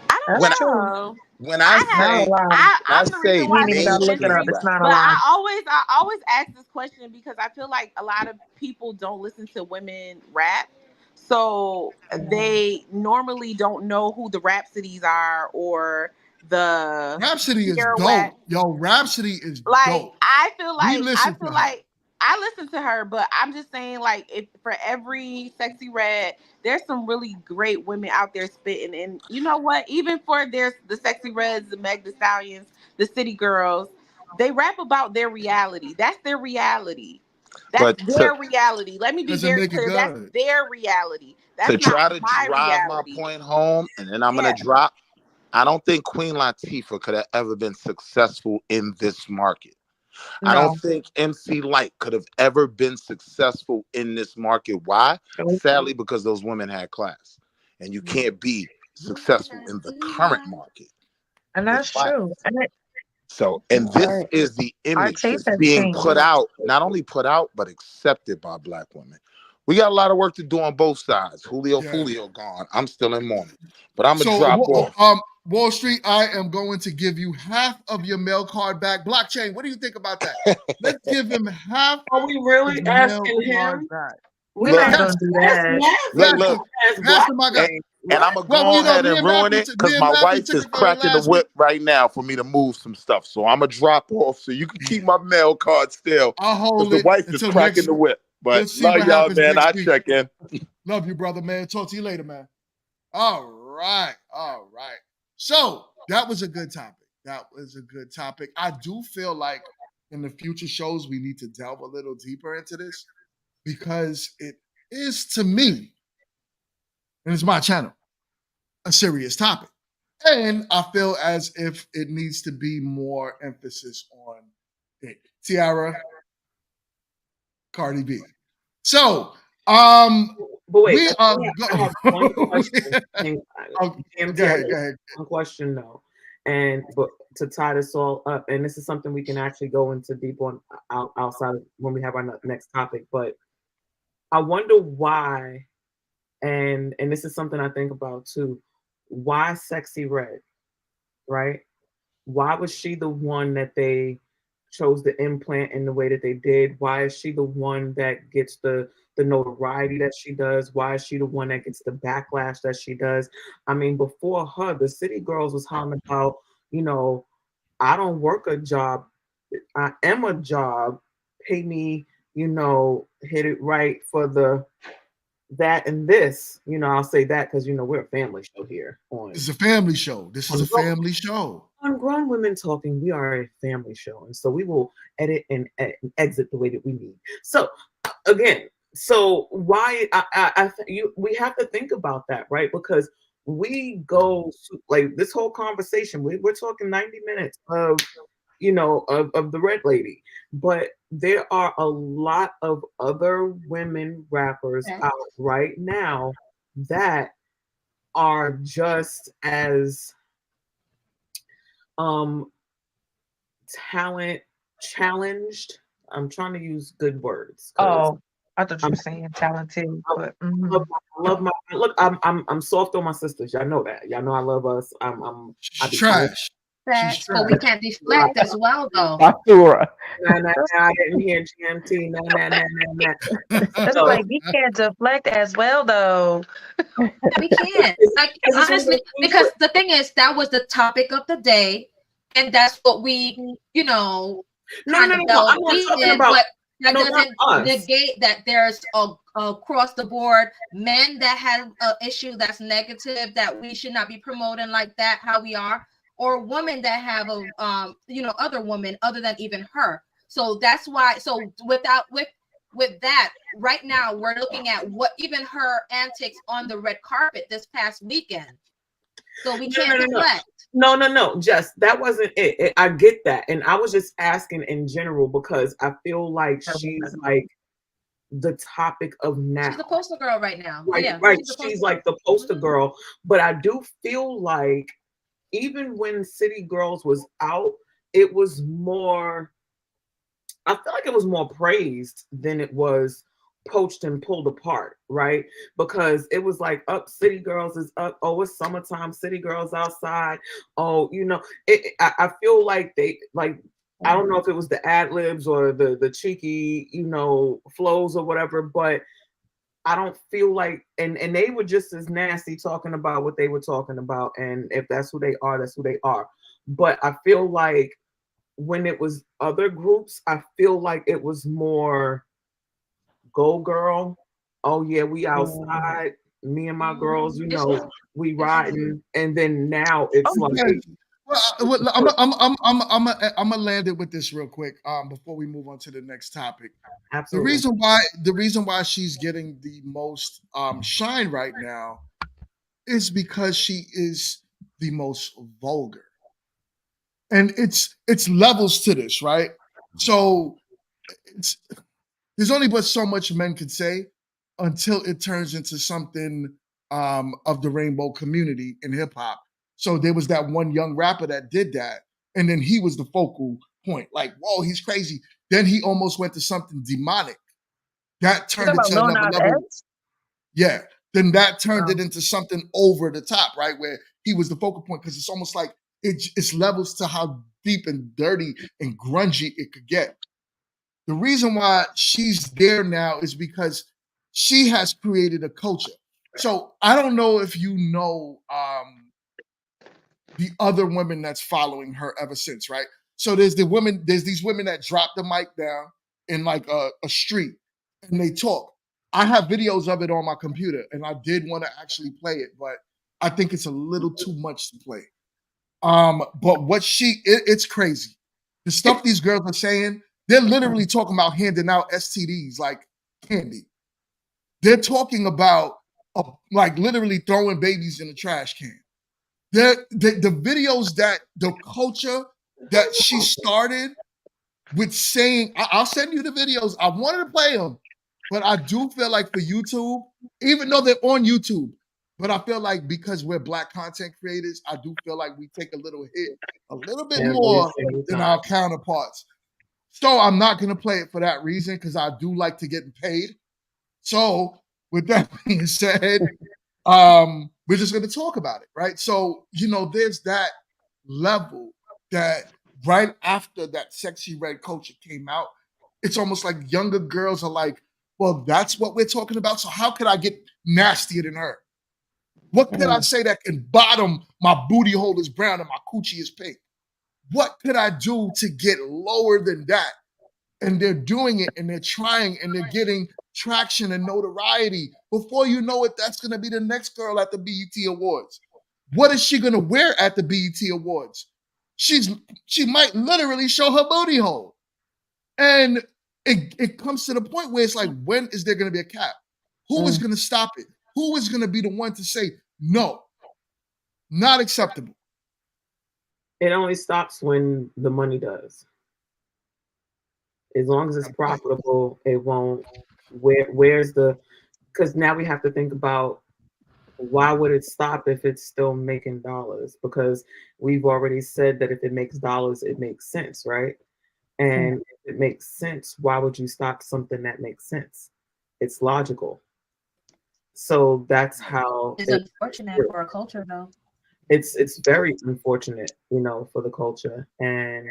I don't When know. when I Not a say lot. I'm the reason You why ain't even gotta look it up. mainstream It's rap, not a But lot. I always ask this question because I feel like a lot of people don't listen to women rap. So they normally don't know who the Rhapsodies are or the Rhapsody is Sierra dope. Wax. Yo, Rhapsody is Like dope. I feel We like listen to her. I listen to her, but I'm just saying like if for every Sexy Red, there's some really great women out there spitting. And you know what? Even for there's the Sexy Reds, the Meg the Stallions, the City Girls, they rap about their reality. That's their reality. That's but their reality. Let me be Doesn't very make it clear. That's good. their reality. to That's try not to my drive my reality. point home, and then I'm Yeah. gonna drop. I don't think Queen Latifah could have ever been successful in this market. I No. don't think MC Light could have ever been successful in this market. Why? Sadly, because those women had class. And you can't be successful in the current market. And that's true. And this is the Our image taste that's has being changed. put out, not only put out, but accepted by Black women. We got a lot of work to do on both sides. Julio Fulio gone. I'm still in mourning. But I'm going to drop off. Wall Street, I am going to give you half of your mail card back. Blockchain, what do you think about that? Let's give him half. Are we really his asking mail card him? back. We're Look, not gonna do that. Look. Pass him, my guy. And I'm going to go ahead and ruin it because my wife is cracking the whip right now for me to move some stuff. So I'm going to drop off so you can keep my mail card still. I'll hold it. The wife is cracking the whip. But we'll love y'all, man. I check in. Love you, brother, man. Talk to you later, man. All right. So that was a good topic. I do feel like in the future shows, we need to delve a little deeper into this because it is, to me, and it's my channel, a serious topic. And I feel as if it needs to be more emphasis on it. Tiara, Cardi B. So, but wait, we are. I have one question. Go ahead. One question though, but to tie this all up, and this is something we can actually go into deep on outside of when we have our next topic. But I wonder why, and this is something I think about too. Why Sexy Red, right? Why was she the one that they chose to implant in the way that they did? Why is she the one that gets the notoriety that she does? Why is she the one that gets the backlash that she does? I mean, before her, the City Girls was hollering about, I don't work a job I am a job, pay me, hit it right for the that and this. I'll say that because we're a family show here This is a family show. This is a family show. On Grown Women Talking, we are a family show, and so we will edit and exit the way that we need. So again, why we have to think about that, right? Because we go like this whole conversation, we're talking 90 minutes of of the red lady, but there are a lot of other women rappers out right now that are just as talent challenged. I'm trying to use good words. Oh, I thought you were saying talented, but I love my look. I'm soft on my sisters. Y'all know that. Y'all know I love us. She's trash. Facts, but we can't deflect as well, though. Nah, I didn't hear GMT. Nah. It's like we can't deflect as well, though. We can't. Like honestly, because the thing is, that was the topic of the day, and that's what we, No. I'm not talking about. But that doesn't negate that there's across the board men that have an issue that's negative that we should not be promoting like that. How we are. Or women that have a other women other than even her. So that's why. So with that, right now we're looking at what even her antics on the red carpet this past weekend. So we can't deflect. No. Jess, that wasn't it. I get that, and I was just asking in general because I feel like she's like the topic of now. She's the poster girl right now. Right, yeah, right. She's like the poster girl, but I do feel like. Even when City Girls was out, it was more, I feel like it was more praised than it was poached and pulled apart, right? Because it was like, up, City Girls is up. Oh, it's summertime, City Girls outside. Oh, I feel like they, like, I don't know if it was the ad libs or the cheeky, flows or whatever, but I don't feel like, and they were just as nasty talking about what they were talking about. And if that's who they are, that's who they are. But I feel like when it was other groups, I feel like it was more go girl. Oh yeah, we outside. Me and my girls, we riding. And then now it's like. Well, I'm gonna land it with this real quick before we move on to the next topic. Absolutely. The reason why she's getting the most shine right now is because she is the most vulgar, and it's levels to this, right? So there's only but so much men can say until it turns into something of the rainbow community in hip hop. So there was that one young rapper that did that, and then he was the focal point. Like, whoa, he's crazy. Then he almost went to something demonic. That turned it to another level. Yeah. Then that turned it into something over the top, right? Where he was the focal point, because it's almost like it's levels to how deep and dirty and grungy it could get. The reason why she's there now is because she has created a culture. So I don't know if you know the other women that's following her ever since, right? So there's these women that drop the mic down in like a street and they talk. I have videos of it on my computer and I did want to actually play it, but I think it's a little too much to play. But it's crazy. The stuff these girls are saying, they're literally talking about handing out STDs like candy. They're talking about like literally throwing babies in a trash can. The videos that the culture that she started with saying, I'll send you the videos. I wanted to play them, but I do feel like for YouTube, even though they're on YouTube, but I feel like because we're Black content creators, I do feel like we take a little hit, a little bit more than our counterparts. So I'm not going to play it for that reason, because I do like to get paid. So with that being said, we're just going to talk about it, right? So, there's that level that right after that Sexy Red culture came out, it's almost like younger girls are like, well, that's what we're talking about. So how could I get nastier than her? What could I say that can bottom my booty hole is brown and my coochie is pink? what could I do to get lower than that? And they're doing it and they're trying and they're getting traction and notoriety. Before you know it, that's going to be the next girl at the BET Awards. What is she going to wear at the BET Awards? She might literally show her booty hole. And it comes to the point where it's like, when is there going to be a cap? Who is going to stop it? Who is going to be the one to say, no, not acceptable? It only stops when the money does. As long as it's profitable, it won't. Where's the? Because now we have to think about, why would it stop if it's still making dollars? Because we've already said that if it makes dollars, it makes sense, right? And if it makes sense, why would you stop something that makes sense? It's logical. So that's how It's unfortunate for our culture, though. It's very unfortunate, for the culture. And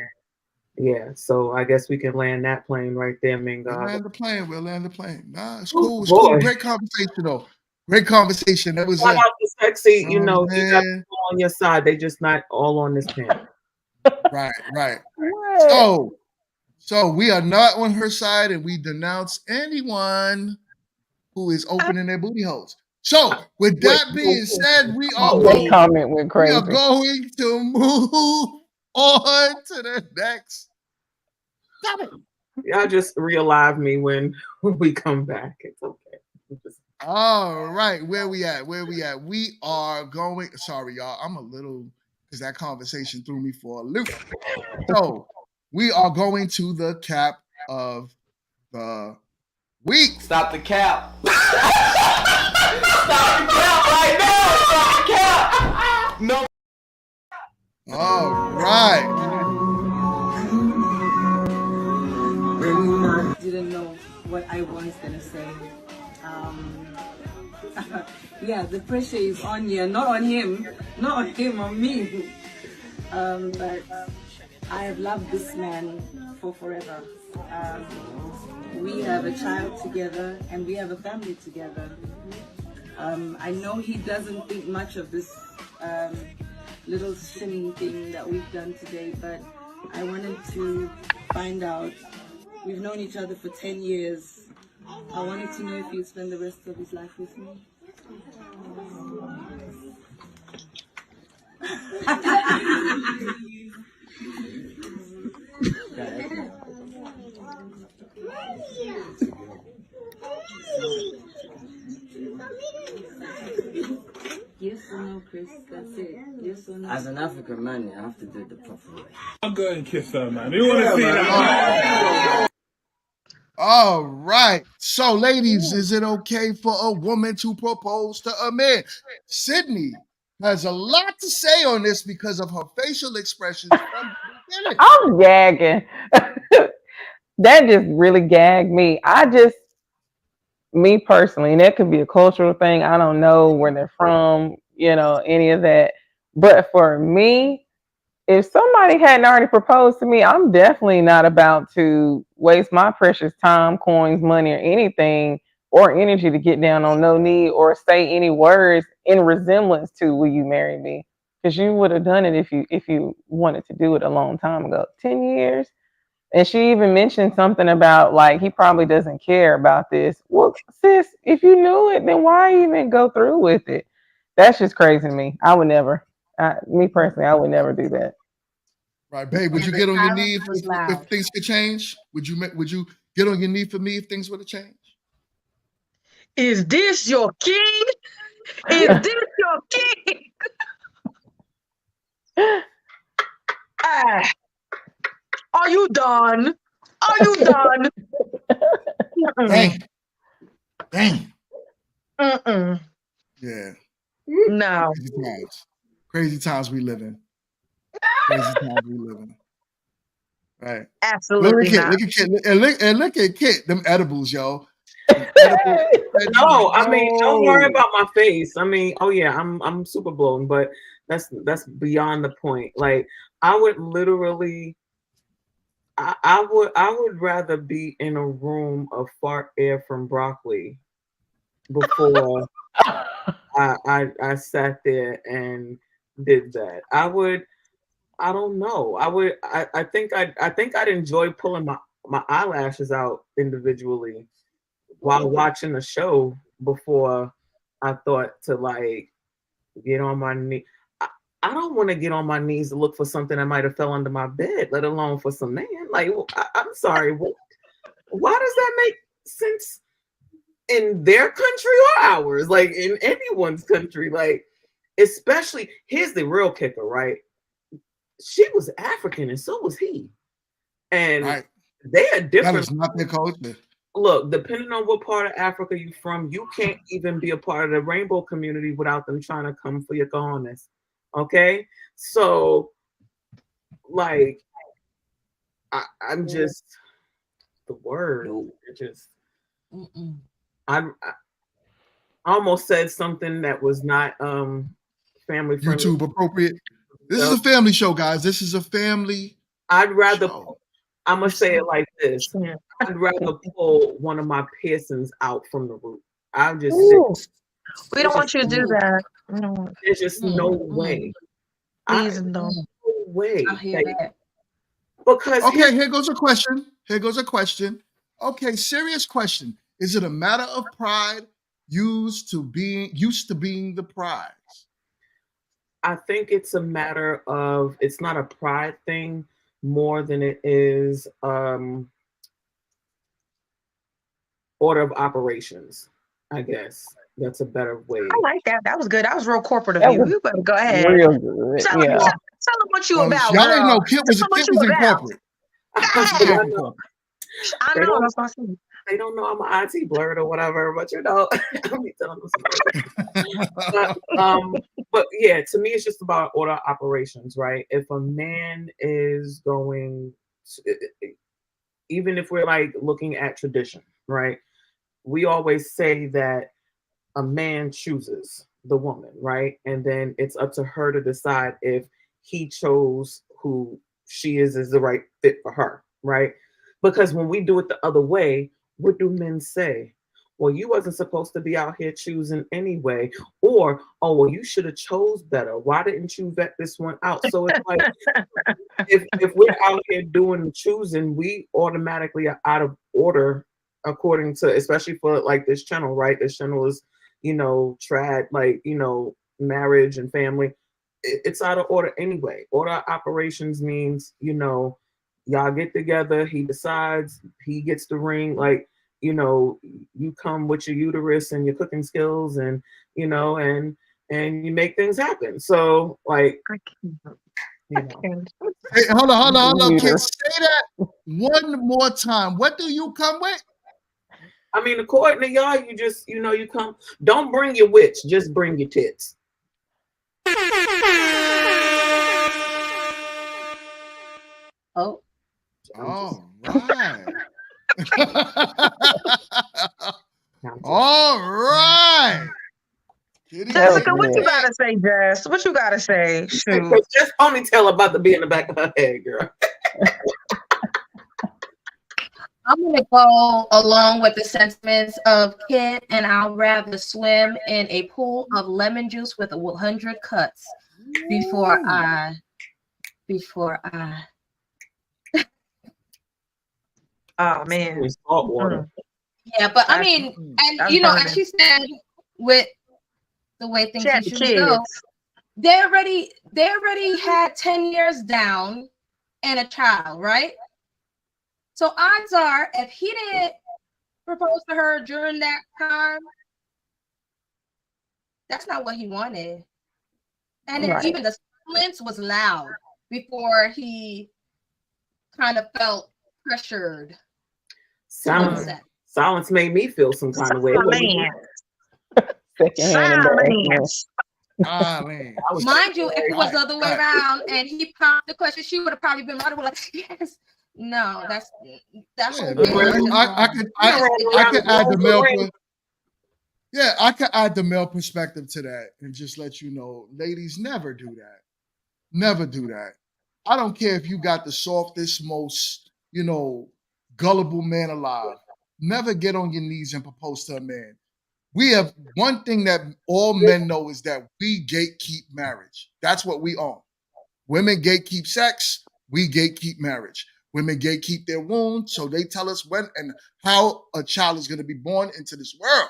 yeah, so I guess we can land that plane right there, Mingo. We'll land the plane. Nah, it's cool. It's cool. Great conversation, though. Great conversation. That was shout out to Sexy. You got people on your side. They just not all on this panel. Right. So we are not on her side, and we denounce anyone who is opening their booty holes. So with that being said, we are going to move on to the next. Stop it. Y'all just realize me when we come back. It's okay. All right, where we at? We are going. Sorry, y'all. I'm a little, because that conversation threw me for a loop. So we are going to the cap of the week. Stop the cap. Stop the cap right now. Stop the cap. No. All right. I didn't know what I was gonna say. Yeah, the pressure is on you, not on him, on me. But I have loved this man for forever. We have a child together and we have a family together. I know he doesn't think much of this little sinning thing that we've done today, but I wanted to find out. We've known each other for 10 years. I wanted to know if he'd spend the rest of his life with me. Yes or no, Chris? That's it. Yes or no? As an African man, you have to do it the proper way. I'll go and kiss her, man. You want to see that? All right. So, ladies, is it okay for a woman to propose to a man? Sydney has a lot to say on this because of her facial expressions from the beginning. I'm gagging. That just really gagged me. Me personally, and that could be a cultural thing. I don't know where they're from, any of that. But for me, if somebody hadn't already proposed to me, I'm definitely not about to waste my precious time, coins, money, or anything, or energy to get down on no knee or say any words in resemblance to "Will you marry me?" Because you would have done it if you wanted to do it a long time ago. 10 years. And she even mentioned something about, like, he probably doesn't care about this. Well, sis, if you knew it, then why even go through with it? That's just crazy to me. I would never. Me personally, I would never do that. Right, babe. Would you get on your knee if things could change? Would you get on your knee for me if things were to change? Is this your king? Is this your king? Are you done? Are you done? Dang. Yeah. No. Crazy times we live in. Right. Absolutely not. Look at Kit. Them edibles, yo. No, I mean, don't worry about my face. I mean, oh yeah, I'm super blown, but that's beyond the point. Like, I would literally, I would rather be in a room of fart air from broccoli before I sat there and did that. I would I don't know. I think I'd enjoy pulling my eyelashes out individually while watching the show before I thought to like get on my knee. I don't want to get on my knees to look for something that might have fell under my bed, let alone for some man. Like, I'm sorry, why does that make sense in their country or ours? Like in anyone's country, like especially here's the real kicker, right? She was African and so was he, and Right. they are That different. is not their culture. Look, depending on what part of Africa you're from, you can't even be a part of the rainbow community without them trying to come for your cojones. Okay, so like, I'm just the word. It just, I almost said something that was not family friendly. YouTube appropriate. This is a family show, guys. This is a family. I'd rather. show. I'm gonna say it like this. I'd rather pull one of my piercings out from the root. I'll just say, We don't want you to do that. We don't want. there's just no way. Please don't. No way. I hear Like, that. because Okay, here goes a question. Here goes a question. Okay, serious question. Is it a matter of pride used to being the prize? I think it's a matter of, it's not a pride thing more than it is order of operations. I guess that's a better way. I like that. That was good. That was real corporate of That you. was You better go ahead. Real good. Tell Yeah. them what you about, Y'all girl. ain't know Kit was Tell 'em what Kit you was in about. corporate. Go Kit was ahead. in corporate. I They know. don't- That's what I said. They don't know I'm an IT blurred or whatever, but you know, I'll be telling them but yeah, to me, it's just about order operations, right? If a man is going, even if we're like looking at tradition, right? We always say that a man chooses the woman, right? And then it's up to her to decide if he chose who she is the right fit for her, right? Because when we do it the other way, what do men say? Well, you wasn't supposed to be out here choosing anyway, or oh, well, you should have chose better. Why didn't you vet this one out? So it's like if we're out here doing the choosing, we automatically are out of order according to, especially for like this channel, right? This channel is, trad, like, marriage and family. It's out of order anyway. Order operations means, y'all get together, he decides, he gets the ring, like, you come with your uterus and your cooking skills and, and you make things happen. So like, Hey, hold on, Kit. Say that one more time. What do you come with? I mean, according to y'all, you just, you come. Don't bring your witch, just bring your tits. Oh. All right. All right. Jessica, what you gotta say, Jess? What you gotta say? Shoot. Just ponytail about to be in the back of her head, girl. I'm gonna go along with the sentiments of Kit, and I'd rather swim in a pool of lemon juice with 100 cuts before I. Oh man. Salt water. Yeah, but I mean, and as she said, with the way things usually go, they already had 10 years down and a child, right? So odds are, if he didn't propose to her during that time, that's not what he wanted. And even the silence was loud before he kind of felt pressured. Silence made me feel some kind of way. Mind you, if it was the other way around and he prompted the question, she would have probably been right. Like, yes. No, that's I could add the male. Yeah, I could add the male perspective to that and just let you know, ladies, never do that. Never do that. I don't care if you got the softest, most, gullible man alive. Never get on your knees and propose to a man. We have one thing that all men know is that we gatekeep marriage. That's what we own. Women gatekeep sex, we gatekeep marriage. Women gatekeep their womb, so they tell us when and how a child is going to be born into this world.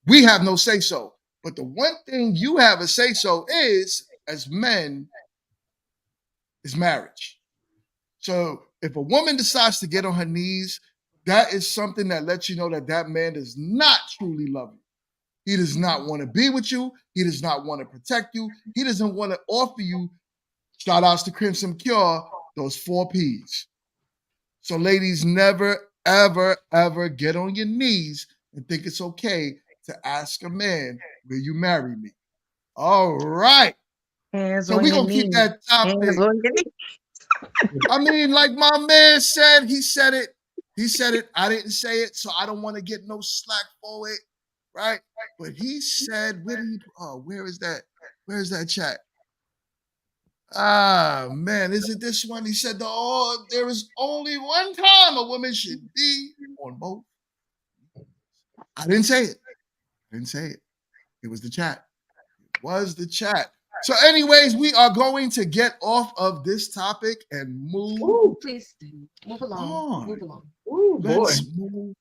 We have no say so. But the one thing you have a say so is, as men, is marriage. So if a woman decides to get on her knees, that is something that lets you know that that man does not truly love you. He does not want to be with you. He does not want to protect you. He doesn't want to offer you, shout outs to Crimson Cure, those 4 Ps. So ladies, never, ever, ever get on your knees and think it's okay to ask a man, will you marry me? All right. Hands So on we're your going to keep knees. that Hands topic. on your knees. I mean, like my man said, he said it. He said it. I didn't say it, so I don't want to get no slack for it, right? But he said, where is that? Where's that chat? Ah, man, is it this one? He said, there is only one time a woman should be on both. I didn't say it. I didn't say it. It was the chat. It was the chat. So, anyways, we are going to get off of this topic and move. Please move along. On. Move along. Ooh, boy. Let's move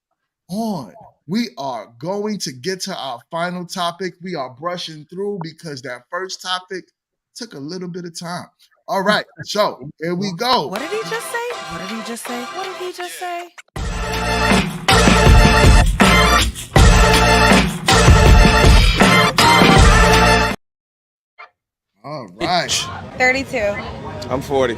on. We are going to get to our final topic. We are brushing through because that first topic took a little bit of time. All right, so here we go. What did he just say? What did he just say? What did he just say? All right. 32. I'm 40.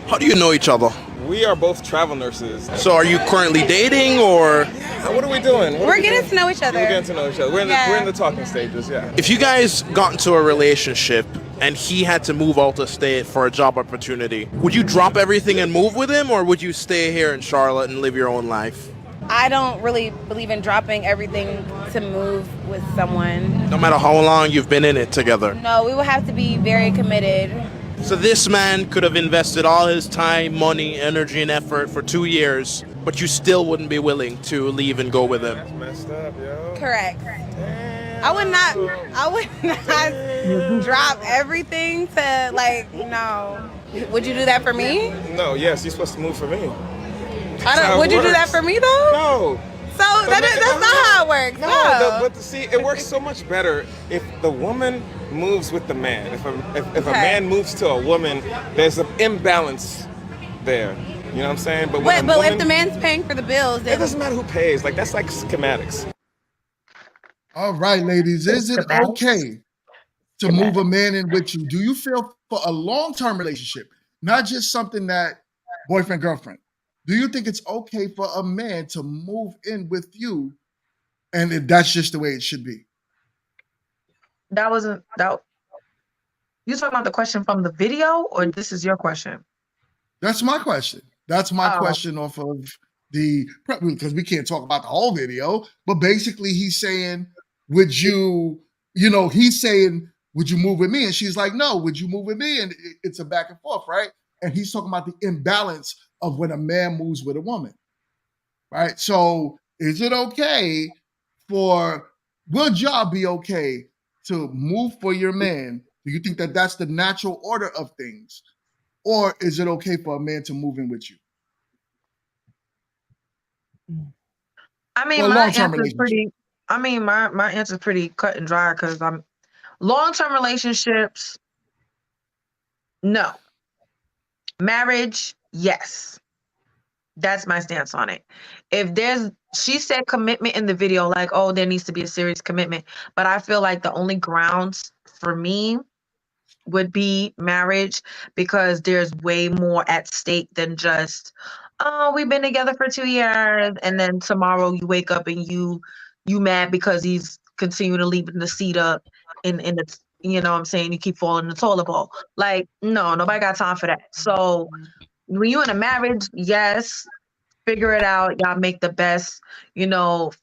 How do you know each other? We are both travel nurses. So are you currently dating or? What are we doing? We're getting to know each other. We're getting to know each other. We're in the talking stages, yeah. If you guys got into a relationship and he had to move out of state for a job opportunity, would you drop everything and move with him, or would you stay here in Charlotte and live your own life? I don't really believe in dropping everything to move with someone. No matter how long you've been in it together. No, we would have to be very committed. So this man could have invested all his time, money, energy, and effort for 2 years, but you still wouldn't be willing to leave and go with him. That's messed up, yo. Correct. I would not drop everything to, like, no. Would you do that for me? No, yes, you're supposed to move for me. Would you do that for me, though? No. So that's not how it works. No. But see, it works so much better if the woman moves with the man. If a man moves to a woman, there's an imbalance there. You know what I'm saying? But if the man's paying for the bills, it doesn't matter who pays. Like, that's like schematics. All right, ladies, is it okay to move a man in with you? Do you feel for a long-term relationship, not just something that boyfriend, girlfriend? Do you think it's okay for a man to move in with you, and if that's just the way it should be? That wasn't that. You talking about the question from the video, or this is your question? That's my question. That's my question off of the, because we can't talk about the whole video, but basically he's saying, would you, he's saying, would you move with me? And she's like, no, would you move with me? And it's a back and forth, right? And he's talking about the imbalance of when a man moves with a woman, right? So is it okay would y'all be okay to move for your man? Do you think that that's the natural order of things? Or is it okay for a man to move in with you? I mean, my answer is pretty. I mean, my answer is pretty cut and dry because I'm long-term relationships. No. Marriage, yes. That's my stance on it. She said commitment in the video, like, oh, there needs to be a serious commitment. But I feel like the only grounds for me would be marriage, because there's way more at stake than just, oh, we've been together for 2 years, and then tomorrow you wake up and you mad because he's continuing to leave the seat up in the, you know what I'm saying, you keep falling in the toilet bowl. Like, no, nobody got time for that. So when you're in a marriage, yes, figure it out. Y'all make the best,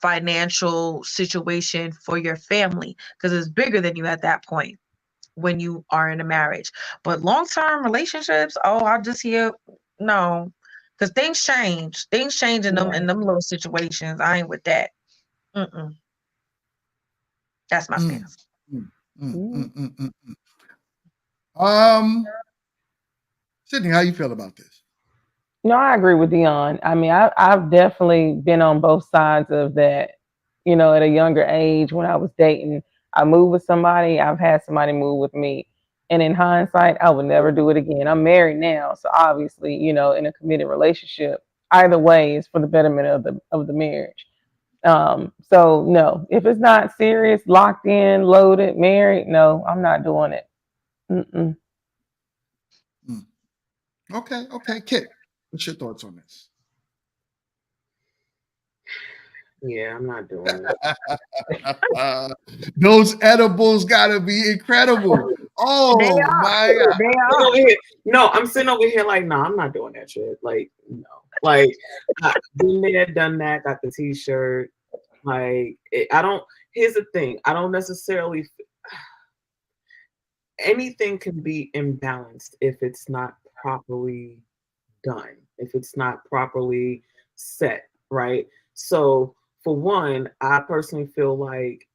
financial situation for your family, because it's bigger than you at that point when you are in a marriage. But long-term relationships, I just hear no, because things change. Things change in them little situations. I ain't with that. That's my stance. Sydney, how you feel about this? No, I agree with Dion. I mean, I've definitely been on both sides of that. You know, at a younger age when I was dating, I moved with somebody, I've had somebody move with me. And in hindsight, I would never do it again. I'm married now, so obviously, you know, in a committed relationship, either way is for the betterment of the marriage. So no, if it's not serious, locked in, loaded, married, no, I'm not doing it. Mm-mm. Okay, Kit, what's your thoughts on this? Yeah, I'm not doing it. Those edibles gotta be incredible. They Oh are. my God. They are. Over here. No, I'm sitting over here like, no, I'm not doing that shit. Like, no. Like, I've been there, done that, got the t-shirt. Like, I don't, here's the thing. I don't necessarily, anything can be imbalanced if it's not properly done, if it's not properly set, right? So, for one, I personally feel like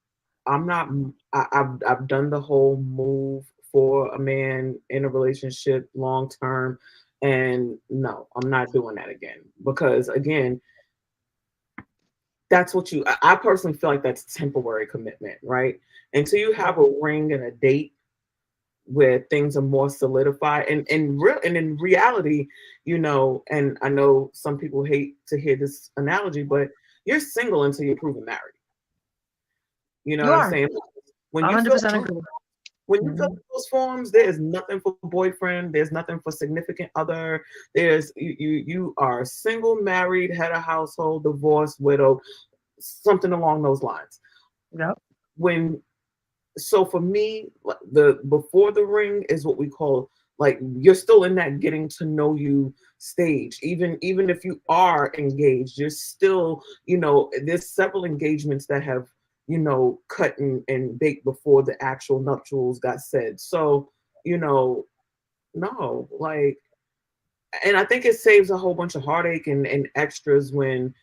I'm not. I've done the whole move for a man in a relationship long term, and no, I'm not doing that again because again, that's what I personally feel like that's temporary commitment, right? Until you have a ring and a date where things are more solidified, and in reality, you know, and I know some people hate to hear this analogy, but you're single until you're proven married. You know You what I'm are. saying? When you fill 100% agree. when you fill out those forms, there is nothing for boyfriend, there's nothing for significant other. There's you are single, married, head of household, divorced, widow, something along those lines. Yep. So for me, the before the ring is what we call like you're still in that getting to know you stage. Even if you are engaged, you're still, you know, there's several engagements that have, you know, cut and baked before the actual nuptials got said. So, you know, no, like, and I think it saves a whole bunch of heartache and extras when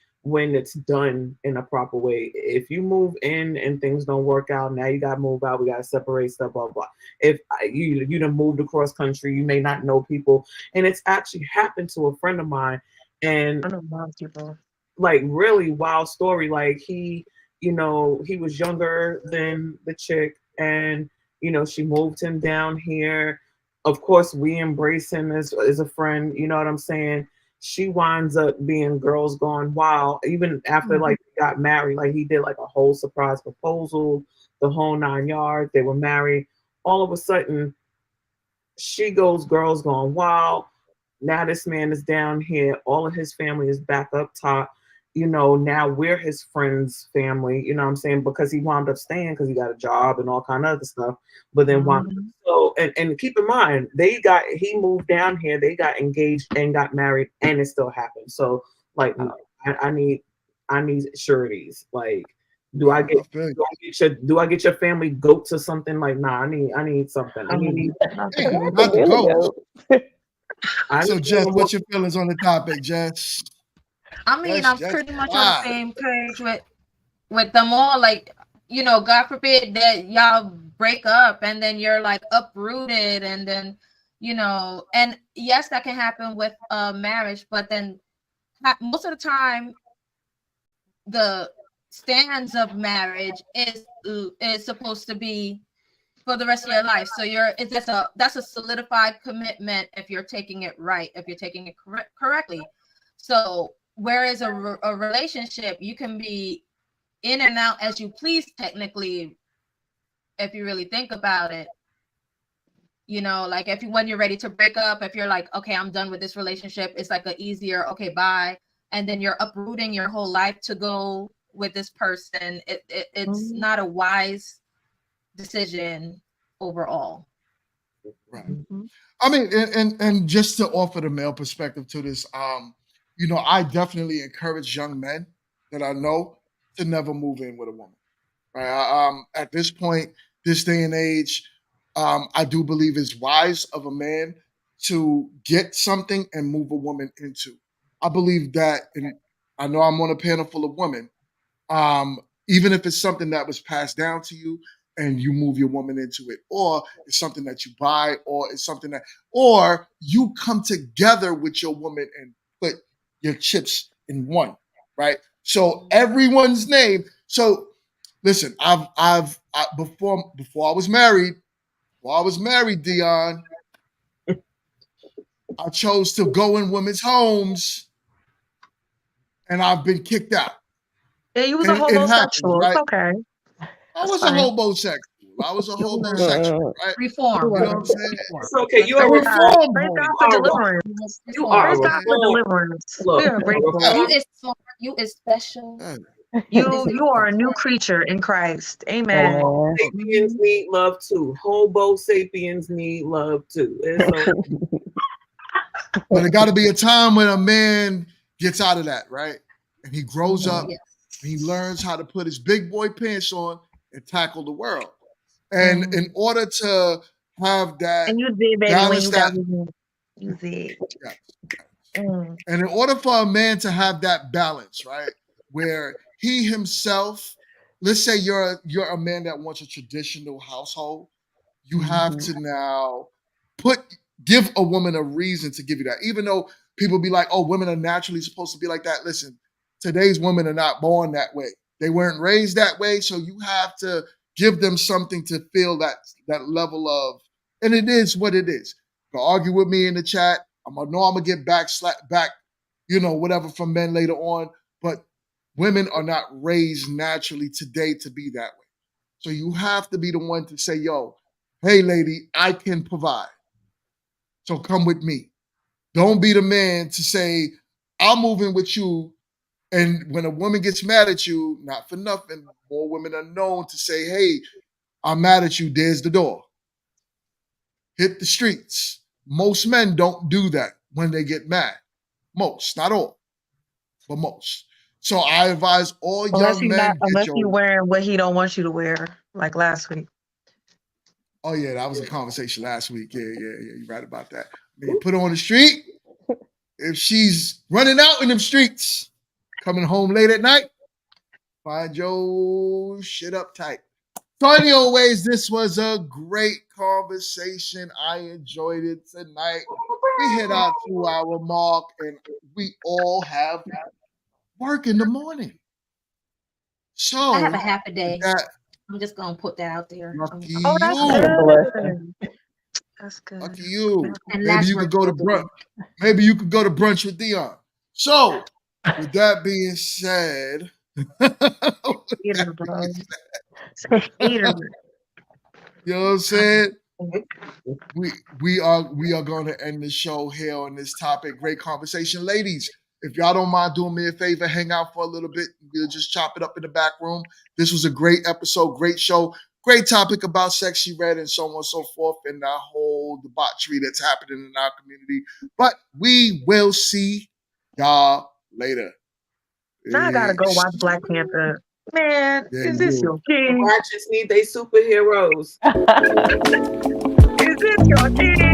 it's done in a proper way. If you move in and things don't work out, now you gotta move out. We gotta separate stuff, blah blah. If you done moved across country, you may not know people, and it's actually happened to a friend of mine, and I know a lot of people. like really wild story. Like you know, he was younger than the chick, and you know, she moved him down here. Of course, we embrace him as a friend. You know what I'm saying? She winds up being girls gone wild. Even after like they got married, like he did like a whole surprise proposal, the whole 9 yards. They were married. All of a sudden, she goes girls gone wild. Now this man is down here. All of his family is back up top. You know, now we're his friend's family, you know what I'm saying? Because he wound up staying because he got a job and all kind of other stuff. But then so and keep in mind, he moved down here, they got engaged and got married, and it still happened. So like I need sureties. Like do I get your family goat to something? Like, nah, I need something. I need Not the goat. So Jess, what's your feelings on the topic, Jess? I mean, I'm pretty much on the same page with them all. Like, you know, God forbid that y'all break up and then you're like uprooted, and then, you know, and yes, that can happen with marriage, but then most of the time, the stands of marriage is supposed to be for the rest of your life. So that's a solidified commitment if you're taking it right, if you're taking it correctly. So whereas a relationship, you can be in and out as you please, technically, if you really think about it. You know, like when you're ready to break up, if you're like, okay, I'm done with this relationship, it's like a easier, okay, bye. And then you're uprooting your whole life to go with this person. It's not a wise decision overall. Right. I mean, and just to offer the male perspective to this, you know, I definitely encourage young men that I know to never move in with a woman. Right. At this point, this day and age, I do believe it's wise of a man to get something and move a woman into. I believe that, and I know I'm on a panel full of women. Even if it's something that was passed down to you, and you move your woman into it, or it's something that you buy, or it's something that, or you come together with your woman and put your chips in one, right? So everyone's name. So listen, before I was married, Dion, I chose to go in women's homes, and I've been kicked out. Yeah, you was a It happens, homosexual. right? It's okay. I was a homosexual. I was a homosexual, right? Reform. You know what I'm saying? It's okay. You A are reform Praise home. God for deliverance. You are Praise a God for reform. deliverance. Look, We are grateful. You is smart. You is special. You are a new creature in Christ. Amen. Sapiens need love too. Homo sapiens need love too. It's okay. But it got to be a time when a man gets out of that, right? And he grows up, and he learns how to put his big boy pants on and tackle the world. And in order to have that, And you did, baby, when you got me. You did. Yes. And in order for a man to have that balance, right, where he himself, let's say you're a man that wants a traditional household, you have to now give a woman a reason to give you that. Even though people be like, oh, women are naturally supposed to be like that. Listen, today's women are not born that way. They weren't raised that way. So you have to give them something to feel that level of, and it is what it is. You can argue with me in the chat. I know I'm gonna get back, whatever from men later on. But women are not raised naturally today to be that way. So you have to be the one to say, yo, hey, lady, I can provide. So come with me. Don't be the man to say, I'm moving with you. And when a woman gets mad at you, not for nothing, more women are known to say, hey, I'm mad at you. There's the door. Hit the streets. Most men don't do that when they get mad. Most, not all, but most. So I advise all young men. Unless you wearing what he don't want you to wear, like last week. Oh yeah, that was a conversation last week. Yeah, you're right about that. I mean, put her on the street. If she's running out in them streets, coming home late at night, find your shit up tight. So anyways, this was a great conversation. I enjoyed it tonight. We hit our 2-hour mark, and we all have work in the morning. So I have a half a day. I'm just gonna put that out there. Lucky Oh, that's you. good. That's good. Lucky you. And Maybe you could go to brunch. Maybe you could go to brunch with Dion. So, with that being said, You know what I'm saying? We are going to end the show here on this topic. Great conversation, ladies. If y'all don't mind doing me a favor, hang out for a little bit. We'll just chop it up in the back room. This was a great episode, great show, great topic about sex she read and so on and so forth, and the whole debauchery that's happening in our community. But we will see y'all later. Now I gotta go watch Black Panther. Man, is this your king? Watchers need they superheroes. Is this your king?